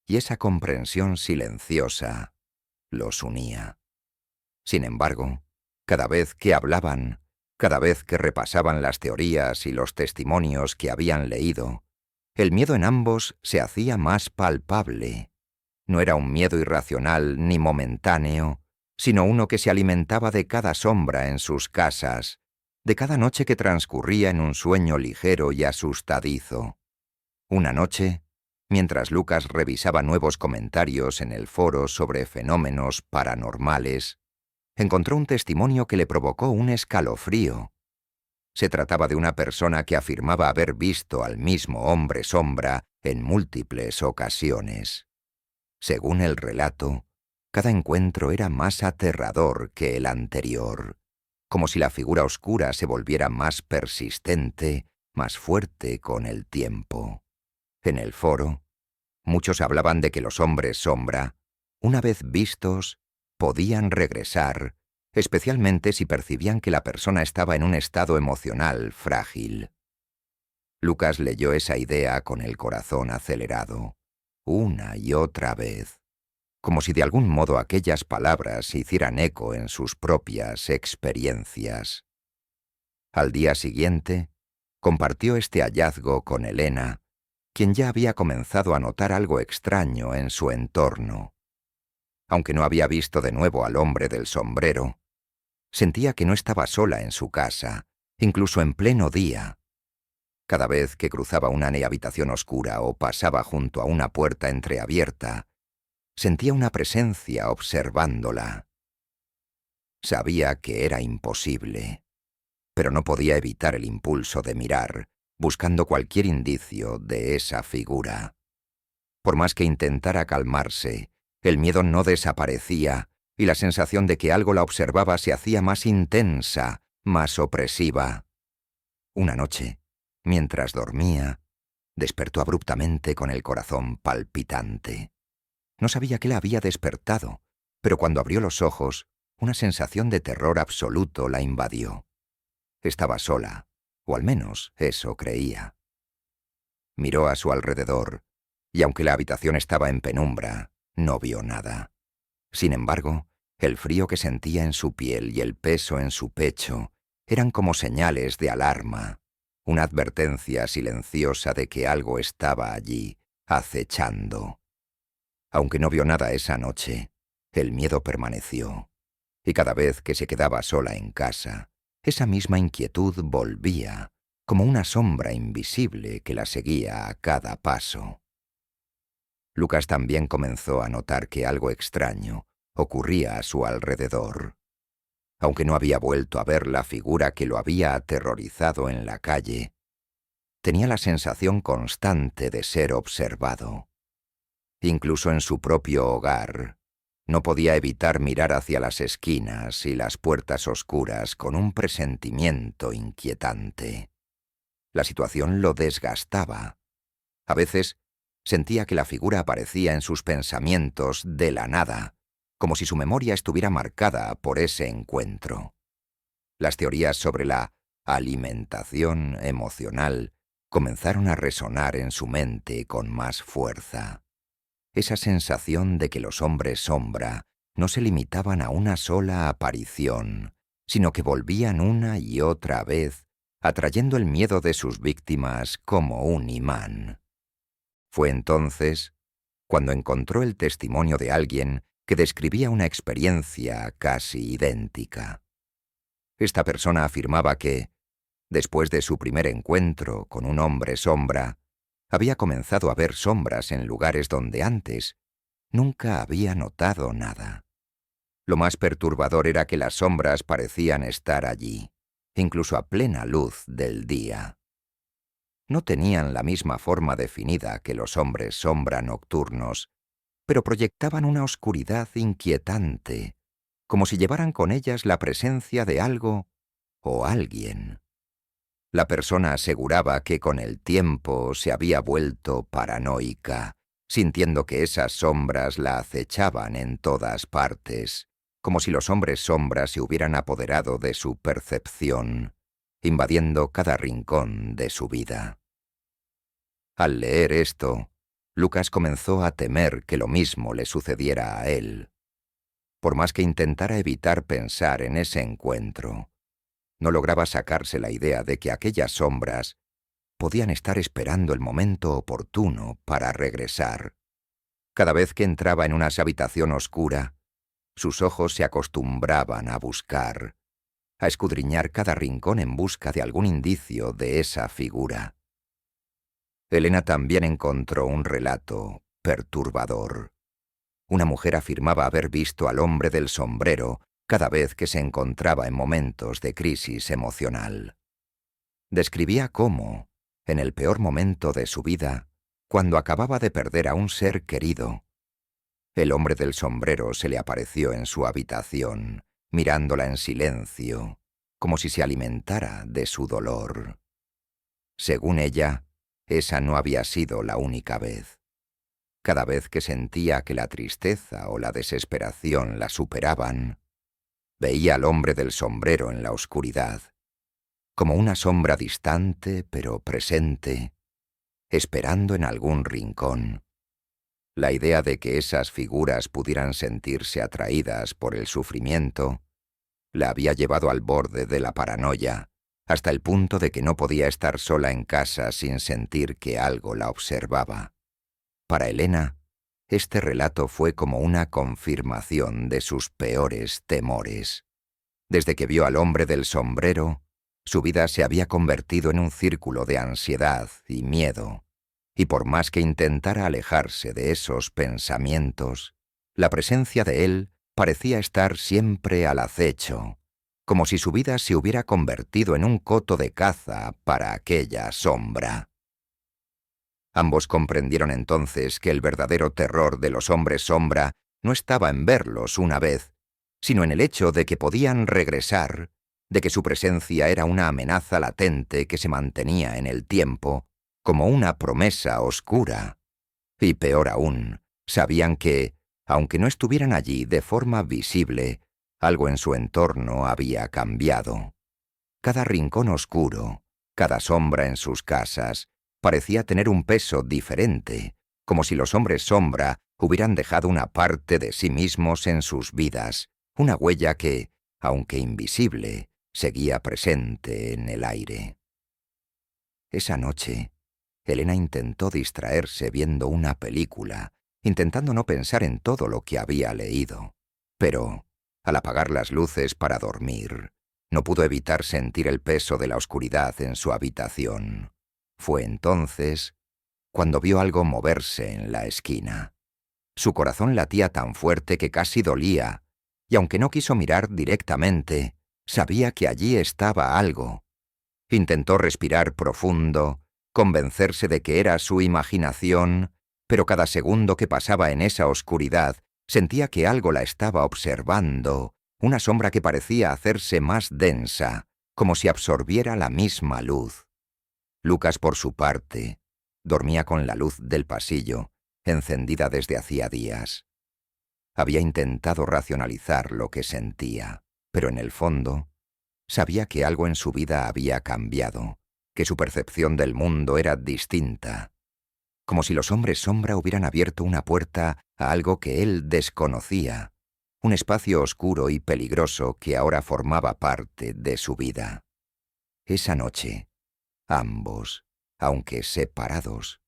B: y esa comprensión silenciosa los unía. Sin embargo, cada vez que hablaban, cada vez que repasaban las teorías y los testimonios que habían leído, el miedo en ambos se hacía más palpable. No era un miedo irracional ni momentáneo, sino uno que se alimentaba de cada sombra en sus casas, de cada noche que transcurría en un sueño ligero y asustadizo. Una noche, mientras Lucas revisaba nuevos comentarios en el foro sobre fenómenos paranormales, encontró un testimonio que le provocó un escalofrío. Se trataba de una persona que afirmaba haber visto al mismo hombre sombra en múltiples ocasiones. Según el relato, cada encuentro era más aterrador que el anterior, como si la figura oscura se volviera más persistente, más fuerte con el tiempo. En el foro, muchos hablaban de que los hombres sombra, una vez vistos, podían regresar, especialmente si percibían que la persona estaba en un estado emocional frágil. Lucas leyó esa idea con el corazón acelerado, una y otra vez, como si de algún modo aquellas palabras hicieran eco en sus propias experiencias. Al día siguiente, compartió este hallazgo con Elena, quien ya había comenzado a notar algo extraño en su entorno. Aunque no había visto de nuevo al hombre del sombrero, sentía que no estaba sola en su casa, incluso en pleno día. Cada vez que cruzaba una habitación oscura o pasaba junto a una puerta entreabierta, sentía una presencia observándola. Sabía que era imposible, pero no podía evitar el impulso de mirar, buscando cualquier indicio de esa figura. Por más que intentara calmarse, el miedo no desaparecía y la sensación de que algo la observaba se hacía más intensa, más opresiva. Una noche, mientras dormía, despertó abruptamente con el corazón palpitante. No sabía qué la había despertado, pero cuando abrió los ojos, una sensación de terror absoluto la invadió. Estaba sola, o al menos eso creía. Miró a su alrededor, y aunque la habitación estaba en penumbra, no vio nada. Sin embargo, el frío que sentía en su piel y el peso en su pecho eran como señales de alarma, una advertencia silenciosa de que algo estaba allí, acechando. Aunque no vio nada esa noche, el miedo permaneció, y cada vez que se quedaba sola en casa, esa misma inquietud volvía, como una sombra invisible que la seguía a cada paso. Lucas también comenzó a notar que algo extraño ocurría a su alrededor. Aunque no había vuelto a ver la figura que lo había aterrorizado en la calle, tenía la sensación constante de ser observado. Incluso en su propio hogar, no podía evitar mirar hacia las esquinas y las puertas oscuras con un presentimiento inquietante. La situación lo desgastaba. A veces sentía que la figura aparecía en sus pensamientos de la nada, como si su memoria estuviera marcada por ese encuentro. Las teorías sobre la alimentación emocional comenzaron a resonar en su mente con más fuerza. Esa sensación de que los hombres sombra no se limitaban a una sola aparición, sino que volvían una y otra vez, atrayendo el miedo de sus víctimas como un imán. Fue entonces cuando encontró el testimonio de alguien que describía una experiencia casi idéntica. Esta persona afirmaba que, después de su primer encuentro con un hombre sombra, había comenzado a ver sombras en lugares donde antes nunca había notado nada. Lo más perturbador era que las sombras parecían estar allí, incluso a plena luz del día. No tenían la misma forma definida que los hombres sombra nocturnos, pero proyectaban una oscuridad inquietante, como si llevaran con ellas la presencia de algo o alguien. La persona aseguraba que con el tiempo se había vuelto paranoica, sintiendo que esas sombras la acechaban en todas partes, como si los hombres sombras se hubieran apoderado de su percepción, invadiendo cada rincón de su vida. Al leer esto, Lucas comenzó a temer que lo mismo le sucediera a él. Por más que intentara evitar pensar en ese encuentro, no lograba sacarse la idea de que aquellas sombras podían estar esperando el momento oportuno para regresar. Cada vez que entraba en una habitación oscura, sus ojos se acostumbraban a buscar, a escudriñar cada rincón en busca de algún indicio de esa figura. Elena también encontró un relato perturbador. Una mujer afirmaba haber visto al hombre del sombrero cada vez que se encontraba en momentos de crisis emocional. Describía cómo, en el peor momento de su vida, cuando acababa de perder a un ser querido, el hombre del sombrero se le apareció en su habitación, mirándola en silencio, como si se alimentara de su dolor. Según ella, esa no había sido la única vez. Cada vez que sentía que la tristeza o la desesperación la superaban, veía al hombre del sombrero en la oscuridad, como una sombra distante pero presente, esperando en algún rincón. La idea de que esas figuras pudieran sentirse atraídas por el sufrimiento la había llevado al borde de la paranoia, hasta el punto de que no podía estar sola en casa sin sentir que algo la observaba. Para Elena, Este relato fue como una confirmación de sus peores temores. Desde que vio al hombre del sombrero, su vida se había convertido en un círculo de ansiedad y miedo, y por más que intentara alejarse de esos pensamientos, la presencia de él parecía estar siempre al acecho, como si su vida se hubiera convertido en un coto de caza para aquella sombra. Ambos comprendieron entonces que el verdadero terror de los hombres sombra no estaba en verlos una vez, sino en el hecho de que podían regresar, de que su presencia era una amenaza latente que se mantenía en el tiempo, como una promesa oscura. Y peor aún, sabían que, aunque no estuvieran allí de forma visible, algo en su entorno había cambiado. Cada rincón oscuro, cada sombra en sus casas, parecía tener un peso diferente, como si los hombres sombra hubieran dejado una parte de sí mismos en sus vidas, una huella que, aunque invisible, seguía presente en el aire. Esa noche, Elena intentó distraerse viendo una película, intentando no pensar en todo lo que había leído. Pero, al apagar las luces para dormir, no pudo evitar sentir el peso de la oscuridad en su habitación. Fue entonces cuando vio algo moverse en la esquina. Su corazón latía tan fuerte que casi dolía, y aunque no quiso mirar directamente, sabía que allí estaba algo. Intentó respirar profundo, convencerse de que era su imaginación, pero cada segundo que pasaba en esa oscuridad sentía que algo la estaba observando, una sombra que parecía hacerse más densa, como si absorbiera la misma luz. Lucas, por su parte, dormía con la luz del pasillo, encendida desde hacía días. Había intentado racionalizar lo que sentía, pero en el fondo sabía que algo en su vida había cambiado, que su percepción del mundo era distinta, como si los hombres sombra hubieran abierto una puerta a algo que él desconocía, un espacio oscuro y peligroso que ahora formaba parte de su vida. Esa noche, ambos, aunque separados,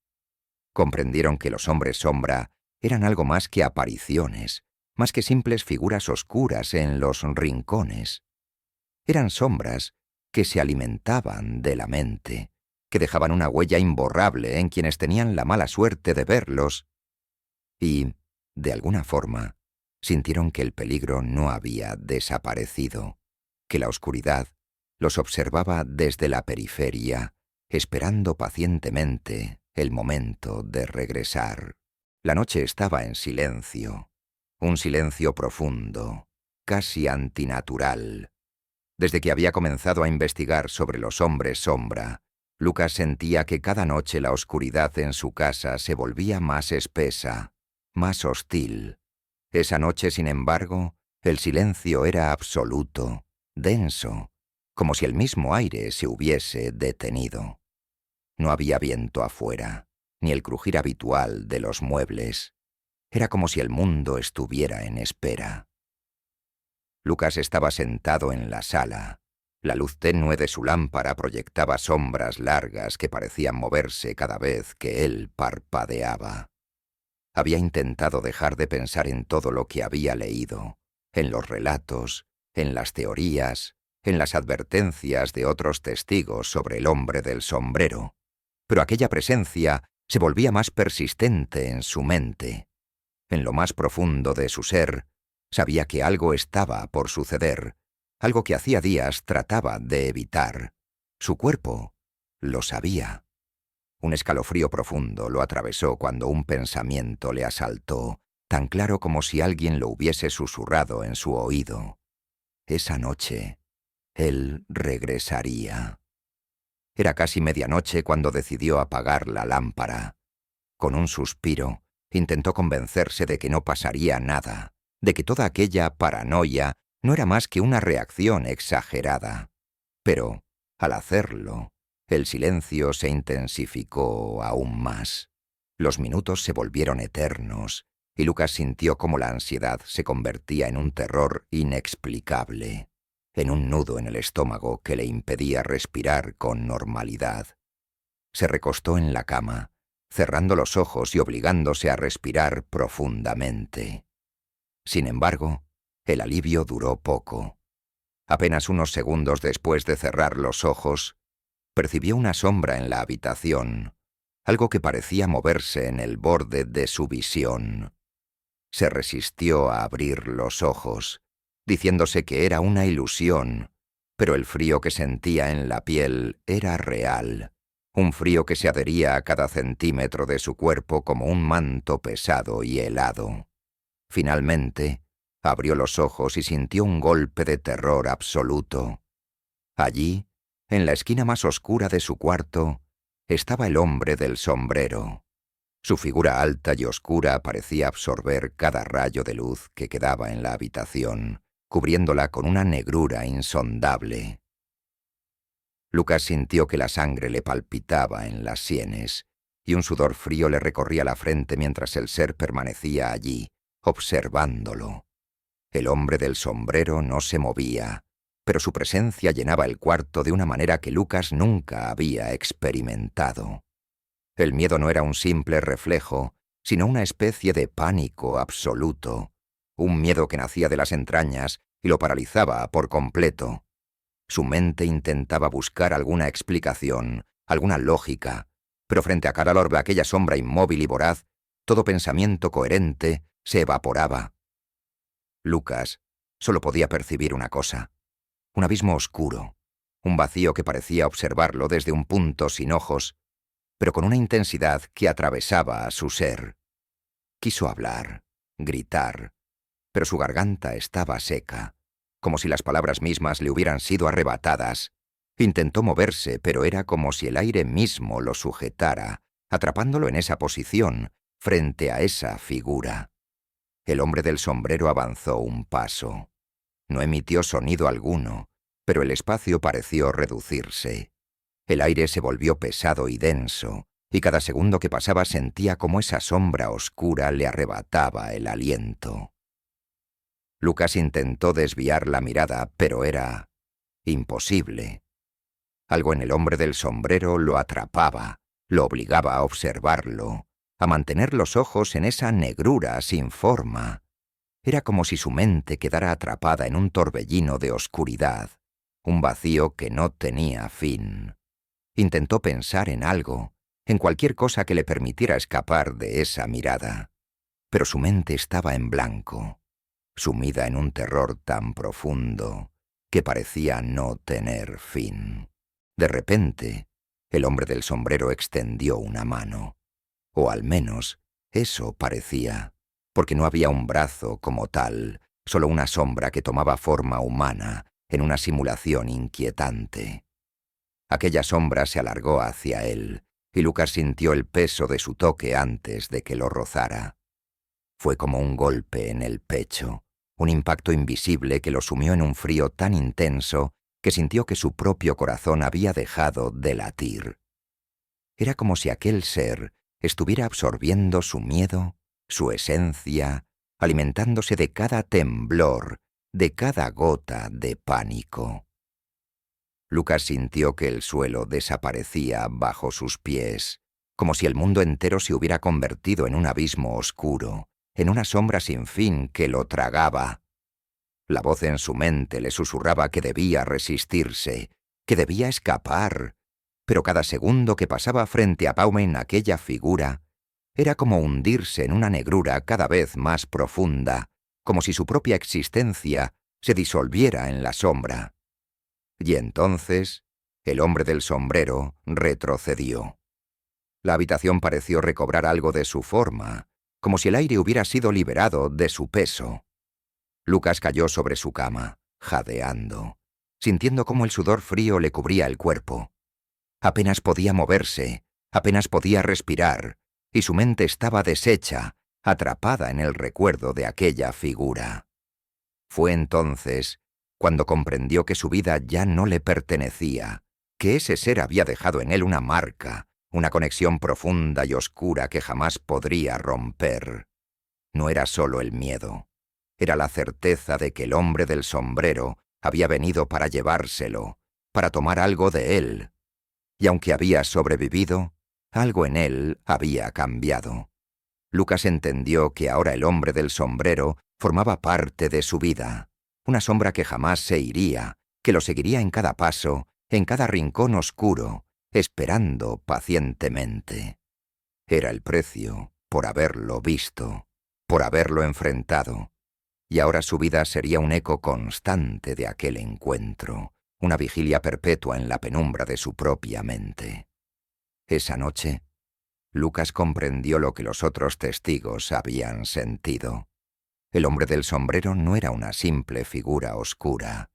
B: comprendieron que los hombres sombra eran algo más que apariciones, más que simples figuras oscuras en los rincones. Eran sombras que se alimentaban de la mente, que dejaban una huella imborrable en quienes tenían la mala suerte de verlos, y, de alguna forma, sintieron que el peligro no había desaparecido, que la oscuridad los observaba desde la periferia, esperando pacientemente el momento de regresar. La noche estaba en silencio, un silencio profundo, casi antinatural. Desde que había comenzado a investigar sobre los hombres sombra, Lucas sentía que cada noche la oscuridad en su casa se volvía más espesa, más hostil. Esa noche, sin embargo, el silencio era absoluto, denso, como si el mismo aire se hubiese detenido. No había viento afuera, ni el crujir habitual de los muebles. Era como si el mundo estuviera en espera. Lucas estaba sentado en la sala. La luz tenue de su lámpara proyectaba sombras largas que parecían moverse cada vez que él parpadeaba. Había intentado dejar de pensar en todo lo que había leído, en los relatos, en las teorías, en las advertencias de otros testigos sobre el hombre del sombrero, pero aquella presencia se volvía más persistente en su mente. En lo más profundo de su ser, sabía que algo estaba por suceder, algo que hacía días trataba de evitar. Su cuerpo lo sabía. Un escalofrío profundo lo atravesó cuando un pensamiento le asaltó, tan claro como si alguien lo hubiese susurrado en su oído. Esa noche, él regresaría. Era casi medianoche cuando decidió apagar la lámpara. Con un suspiro, intentó convencerse de que no pasaría nada, de que toda aquella paranoia no era más que una reacción exagerada. Pero, al hacerlo, el silencio se intensificó aún más. Los minutos se volvieron eternos, y Lucas sintió cómo la ansiedad se convertía en un terror inexplicable, en un nudo en el estómago que le impedía respirar con normalidad. Se recostó en la cama, cerrando los ojos y obligándose a respirar profundamente. Sin embargo, el alivio duró poco. Apenas unos segundos después de cerrar los ojos, percibió una sombra en la habitación, algo que parecía moverse en el borde de su visión. Se resistió a abrir los ojos, diciéndose que era una ilusión, pero el frío que sentía en la piel era real, un frío que se adhería a cada centímetro de su cuerpo como un manto pesado y helado. Finalmente, abrió los ojos y sintió un golpe de terror absoluto. Allí, en la esquina más oscura de su cuarto, estaba el hombre del sombrero. Su figura alta y oscura parecía absorber cada rayo de luz que quedaba en la habitación, cubriéndola con una negrura insondable. Lucas sintió que la sangre le palpitaba en las sienes, y un sudor frío le recorría la frente mientras el ser permanecía allí, observándolo. El hombre del sombrero no se movía, pero su presencia llenaba el cuarto de una manera que Lucas nunca había experimentado. El miedo no era un simple reflejo, sino una especie de pánico absoluto, un miedo que nacía de las entrañas y lo paralizaba por completo. Su mente intentaba buscar alguna explicación, alguna lógica, pero frente a Karol Orbe, aquella sombra inmóvil y voraz, todo pensamiento coherente se evaporaba. Lucas solo podía percibir una cosa: un abismo oscuro, un vacío que parecía observarlo desde un punto sin ojos, pero con una intensidad que atravesaba a su ser. Quiso hablar, gritar, pero su garganta estaba seca, como si las palabras mismas le hubieran sido arrebatadas. Intentó moverse, pero era como si el aire mismo lo sujetara, atrapándolo en esa posición, frente a esa figura. El hombre del sombrero avanzó un paso. No emitió sonido alguno, pero el espacio pareció reducirse. El aire se volvió pesado y denso, y cada segundo que pasaba sentía como esa sombra oscura le arrebataba el aliento. Lucas intentó desviar la mirada, pero era imposible. Algo en el hombre del sombrero lo atrapaba, lo obligaba a observarlo, a mantener los ojos en esa negrura sin forma. Era como si su mente quedara atrapada en un torbellino de oscuridad, un vacío que no tenía fin. Intentó pensar en algo, en cualquier cosa que le permitiera escapar de esa mirada, pero su mente estaba en blanco, sumida en un terror tan profundo que parecía no tener fin. De repente, el hombre del sombrero extendió una mano, o al menos eso parecía, porque no había un brazo como tal, solo una sombra que tomaba forma humana en una simulación inquietante. Aquella sombra se alargó hacia él, y Lucas sintió el peso de su toque antes de que lo rozara. Fue como un golpe en el pecho, un impacto invisible que lo sumió en un frío tan intenso que sintió que su propio corazón había dejado de latir. Era como si aquel ser estuviera absorbiendo su miedo, su esencia, alimentándose de cada temblor, de cada gota de pánico. Lucas sintió que el suelo desaparecía bajo sus pies, como si el mundo entero se hubiera convertido en un abismo oscuro, en una sombra sin fin que lo tragaba. La voz en su mente le susurraba que debía resistirse, que debía escapar, pero cada segundo que pasaba frente a Bauman, aquella figura, era como hundirse en una negrura cada vez más profunda, como si su propia existencia se disolviera en la sombra. Y entonces, el hombre del sombrero retrocedió. La habitación pareció recobrar algo de su forma, como si el aire hubiera sido liberado de su peso. Lucas cayó sobre su cama, jadeando, sintiendo cómo el sudor frío le cubría el cuerpo. Apenas podía moverse, apenas podía respirar, y su mente estaba deshecha, atrapada en el recuerdo de aquella figura. Fue entonces cuando comprendió que su vida ya no le pertenecía, que ese ser había dejado en él una marca, una conexión profunda y oscura que jamás podría romper. No era solo el miedo, era la certeza de que el hombre del sombrero había venido para llevárselo, para tomar algo de él. Y aunque había sobrevivido, Algo en él había cambiado. Lucas entendió que ahora el hombre del sombrero formaba parte de su vida, una sombra que jamás se iría, que lo seguiría en cada paso, en cada rincón oscuro, esperando pacientemente. Era el precio por haberlo visto, por haberlo enfrentado, y ahora su vida sería un eco constante de aquel encuentro, una vigilia perpetua en la penumbra de su propia mente. Esa noche, Lucas comprendió lo que los otros testigos habían sentido. El hombre del sombrero no era una simple figura oscura,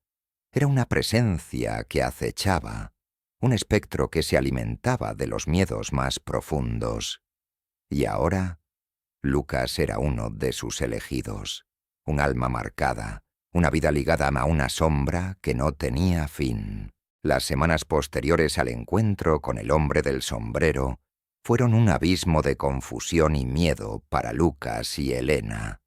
B: era una presencia que acechaba, un espectro que se alimentaba de los miedos más profundos. Y ahora, Lucas era uno de sus elegidos, un alma marcada, una vida ligada a una sombra que no tenía fin. Las semanas posteriores al encuentro con el hombre del sombrero fueron un abismo de confusión y miedo para Lucas y Elena.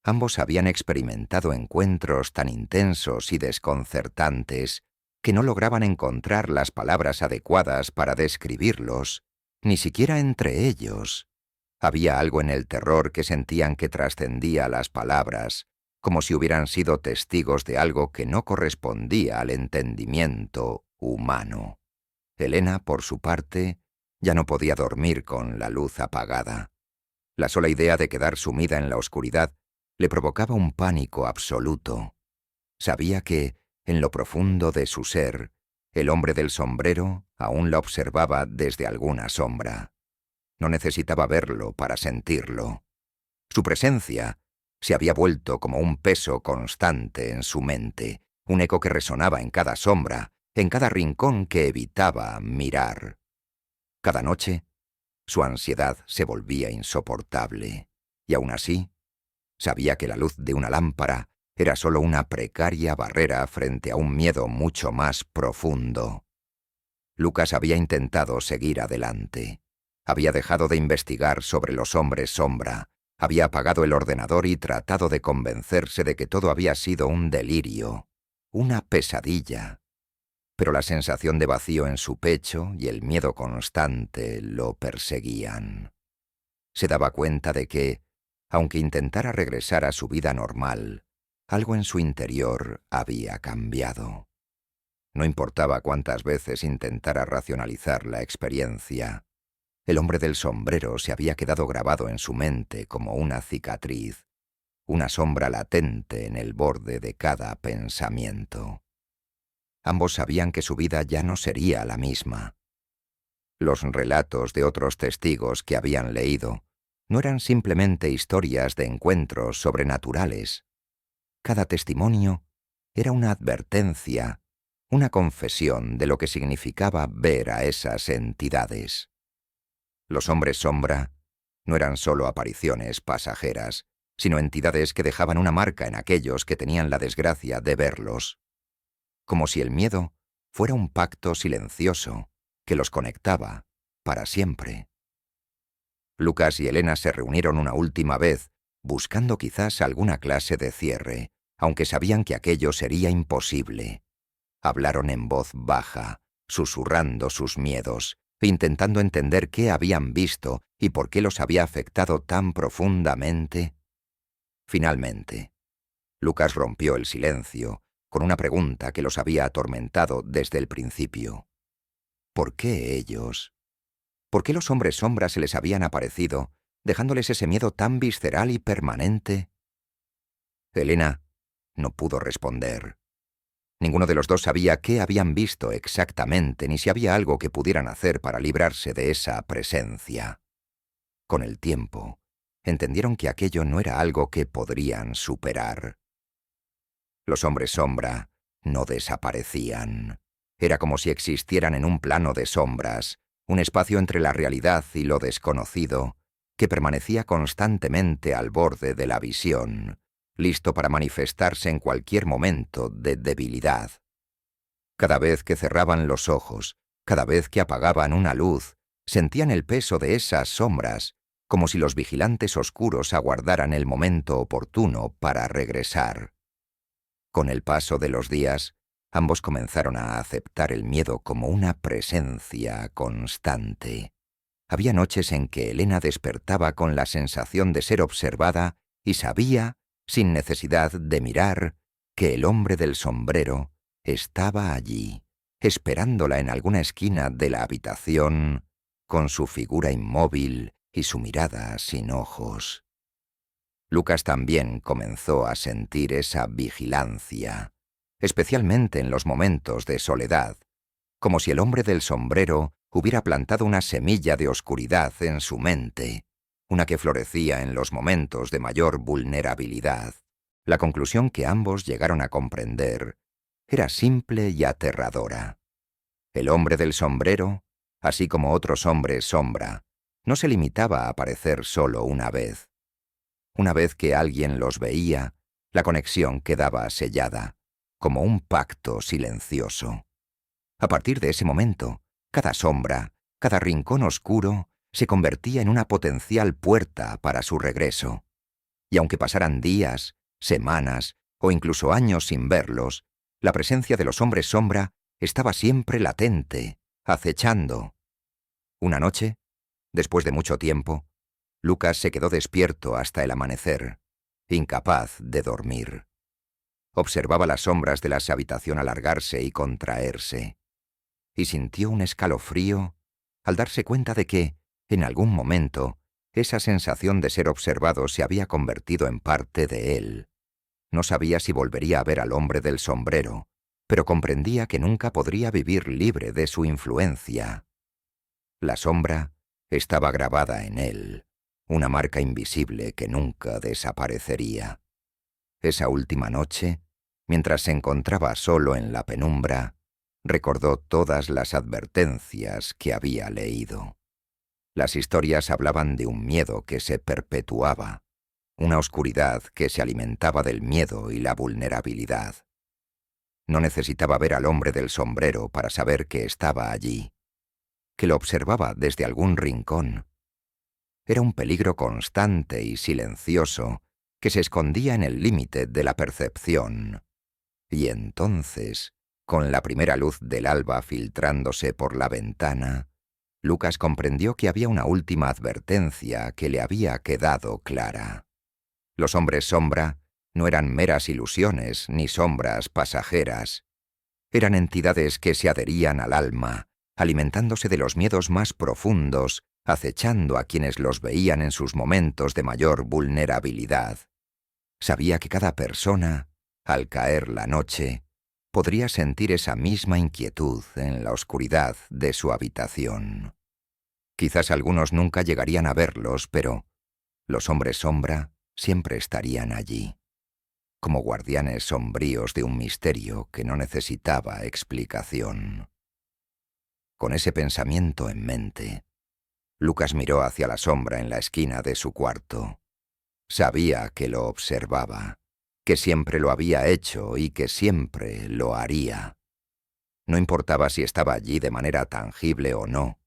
B: Ambos habían experimentado encuentros tan intensos y desconcertantes que no lograban encontrar las palabras adecuadas para describirlos, ni siquiera entre ellos. Había algo en el terror que sentían que trascendía las palabras, como si hubieran sido testigos de algo que no correspondía al entendimiento humano. Elena, por su parte, ya no podía dormir con la luz apagada. La sola idea de quedar sumida en la oscuridad le provocaba un pánico absoluto. Sabía que, en lo profundo de su ser, el hombre del sombrero aún la observaba desde alguna sombra. No necesitaba verlo para sentirlo. Su presencia se había vuelto como un peso constante en su mente, un eco que resonaba en cada sombra, en cada rincón que evitaba mirar. Cada noche, su ansiedad se volvía insoportable, y aún así, sabía que la luz de una lámpara era solo una precaria barrera frente a un miedo mucho más profundo. Lucas había intentado seguir adelante. Había dejado de investigar sobre los hombres sombra, había apagado el ordenador y tratado de convencerse de que todo había sido un delirio, una pesadilla. Pero la sensación de vacío en su pecho y el miedo constante lo perseguían. Se daba cuenta de que, aunque intentara regresar a su vida normal, algo en su interior había cambiado. No importaba cuántas veces intentara racionalizar la experiencia, el hombre del sombrero se había quedado grabado en su mente como una cicatriz, una sombra latente en el borde de cada pensamiento. Ambos sabían que su vida ya no sería la misma. Los relatos de otros testigos que habían leído no eran simplemente historias de encuentros sobrenaturales. Cada testimonio era una advertencia, una confesión de lo que significaba ver a esas entidades. Los hombres sombra no eran solo apariciones pasajeras, sino entidades que dejaban una marca en aquellos que tenían la desgracia de verlos. Como si el miedo fuera un pacto silencioso que los conectaba para siempre. Lucas y Elena se reunieron una última vez, buscando quizás alguna clase de cierre, aunque sabían que aquello sería imposible. Hablaron en voz baja, susurrando sus miedos, intentando entender qué habían visto y por qué los había afectado tan profundamente. Finalmente, Lucas rompió el silencio con una pregunta que los había atormentado desde el principio. ¿Por qué ellos? ¿Por qué los hombres sombra se les habían aparecido, dejándoles ese miedo tan visceral y permanente? Elena no pudo responder. Ninguno de los dos sabía qué habían visto exactamente, ni si había algo que pudieran hacer para librarse de esa presencia. Con el tiempo, entendieron que aquello no era algo que podrían superar. Los hombres sombra no desaparecían. Era como si existieran en un plano de sombras, un espacio entre la realidad y lo desconocido, que permanecía constantemente al borde de la visión, listo para manifestarse en cualquier momento de debilidad. Cada vez que cerraban los ojos, cada vez que apagaban una luz, sentían el peso de esas sombras, como si los vigilantes oscuros aguardaran el momento oportuno para regresar. Con el paso de los días, ambos comenzaron a aceptar el miedo como una presencia constante. Había noches en que Elena despertaba con la sensación de ser observada y sabía, sin necesidad de mirar, que el hombre del sombrero estaba allí, esperándola en alguna esquina de la habitación, con su figura inmóvil y su mirada sin ojos. Lucas también comenzó a sentir esa vigilancia, especialmente en los momentos de soledad, como si el hombre del sombrero hubiera plantado una semilla de oscuridad en su mente, una que florecía en los momentos de mayor vulnerabilidad. La conclusión que ambos llegaron a comprender era simple y aterradora. El hombre del sombrero, así como otros hombres sombra, no se limitaba a aparecer solo una vez. Una vez que alguien los veía, la conexión quedaba sellada, como un pacto silencioso. A partir de ese momento, cada sombra, cada rincón oscuro, se convertía en una potencial puerta para su regreso. Y aunque pasaran días, semanas o incluso años sin verlos, la presencia de los hombres sombra estaba siempre latente, acechando. Una noche, después de mucho tiempo, Lucas se quedó despierto hasta el amanecer, incapaz de dormir. Observaba las sombras de la habitación alargarse y contraerse, y sintió un escalofrío al darse cuenta de que, en algún momento, esa sensación de ser observado se había convertido en parte de él. No sabía si volvería a ver al hombre del sombrero, pero comprendía que nunca podría vivir libre de su influencia. La sombra estaba grabada en él, una marca invisible que nunca desaparecería. Esa última noche, mientras se encontraba solo en la penumbra, recordó todas las advertencias que había leído. Las historias hablaban de un miedo que se perpetuaba, una oscuridad que se alimentaba del miedo y la vulnerabilidad. No necesitaba ver al hombre del sombrero para saber que estaba allí, que lo observaba desde algún rincón. Era un peligro constante y silencioso que se escondía en el límite de la percepción. Y entonces, con la primera luz del alba filtrándose por la ventana, Lucas comprendió que había una última advertencia que le había quedado clara. Los hombres sombra no eran meras ilusiones ni sombras pasajeras. Eran entidades que se adherían al alma, alimentándose de los miedos más profundos, acechando a quienes los veían en sus momentos de mayor vulnerabilidad. Sabía que cada persona, al caer la noche, podría sentir esa misma inquietud en la oscuridad de su habitación. Quizás algunos nunca llegarían a verlos, pero los hombres sombra siempre estarían allí, como guardianes sombríos de un misterio que no necesitaba explicación. Con ese pensamiento en mente, Lucas miró hacia la sombra en la esquina de su cuarto. Sabía que lo observaba, que siempre lo había hecho y que siempre lo haría. No importaba si estaba allí de manera tangible o no.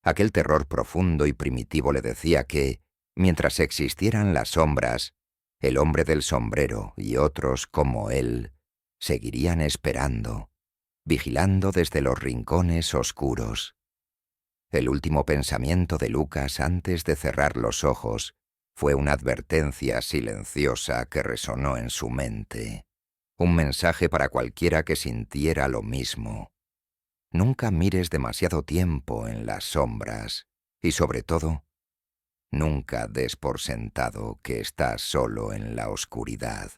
B: Aquel terror profundo y primitivo le decía que, mientras existieran las sombras, el hombre del sombrero y otros como él seguirían esperando, vigilando desde los rincones oscuros. El último pensamiento de Lucas antes de cerrar los ojos fue una advertencia silenciosa que resonó en su mente. Un mensaje para cualquiera que sintiera lo mismo. Nunca mires demasiado tiempo en las sombras y, sobre todo, nunca des por sentado que estás solo en la oscuridad.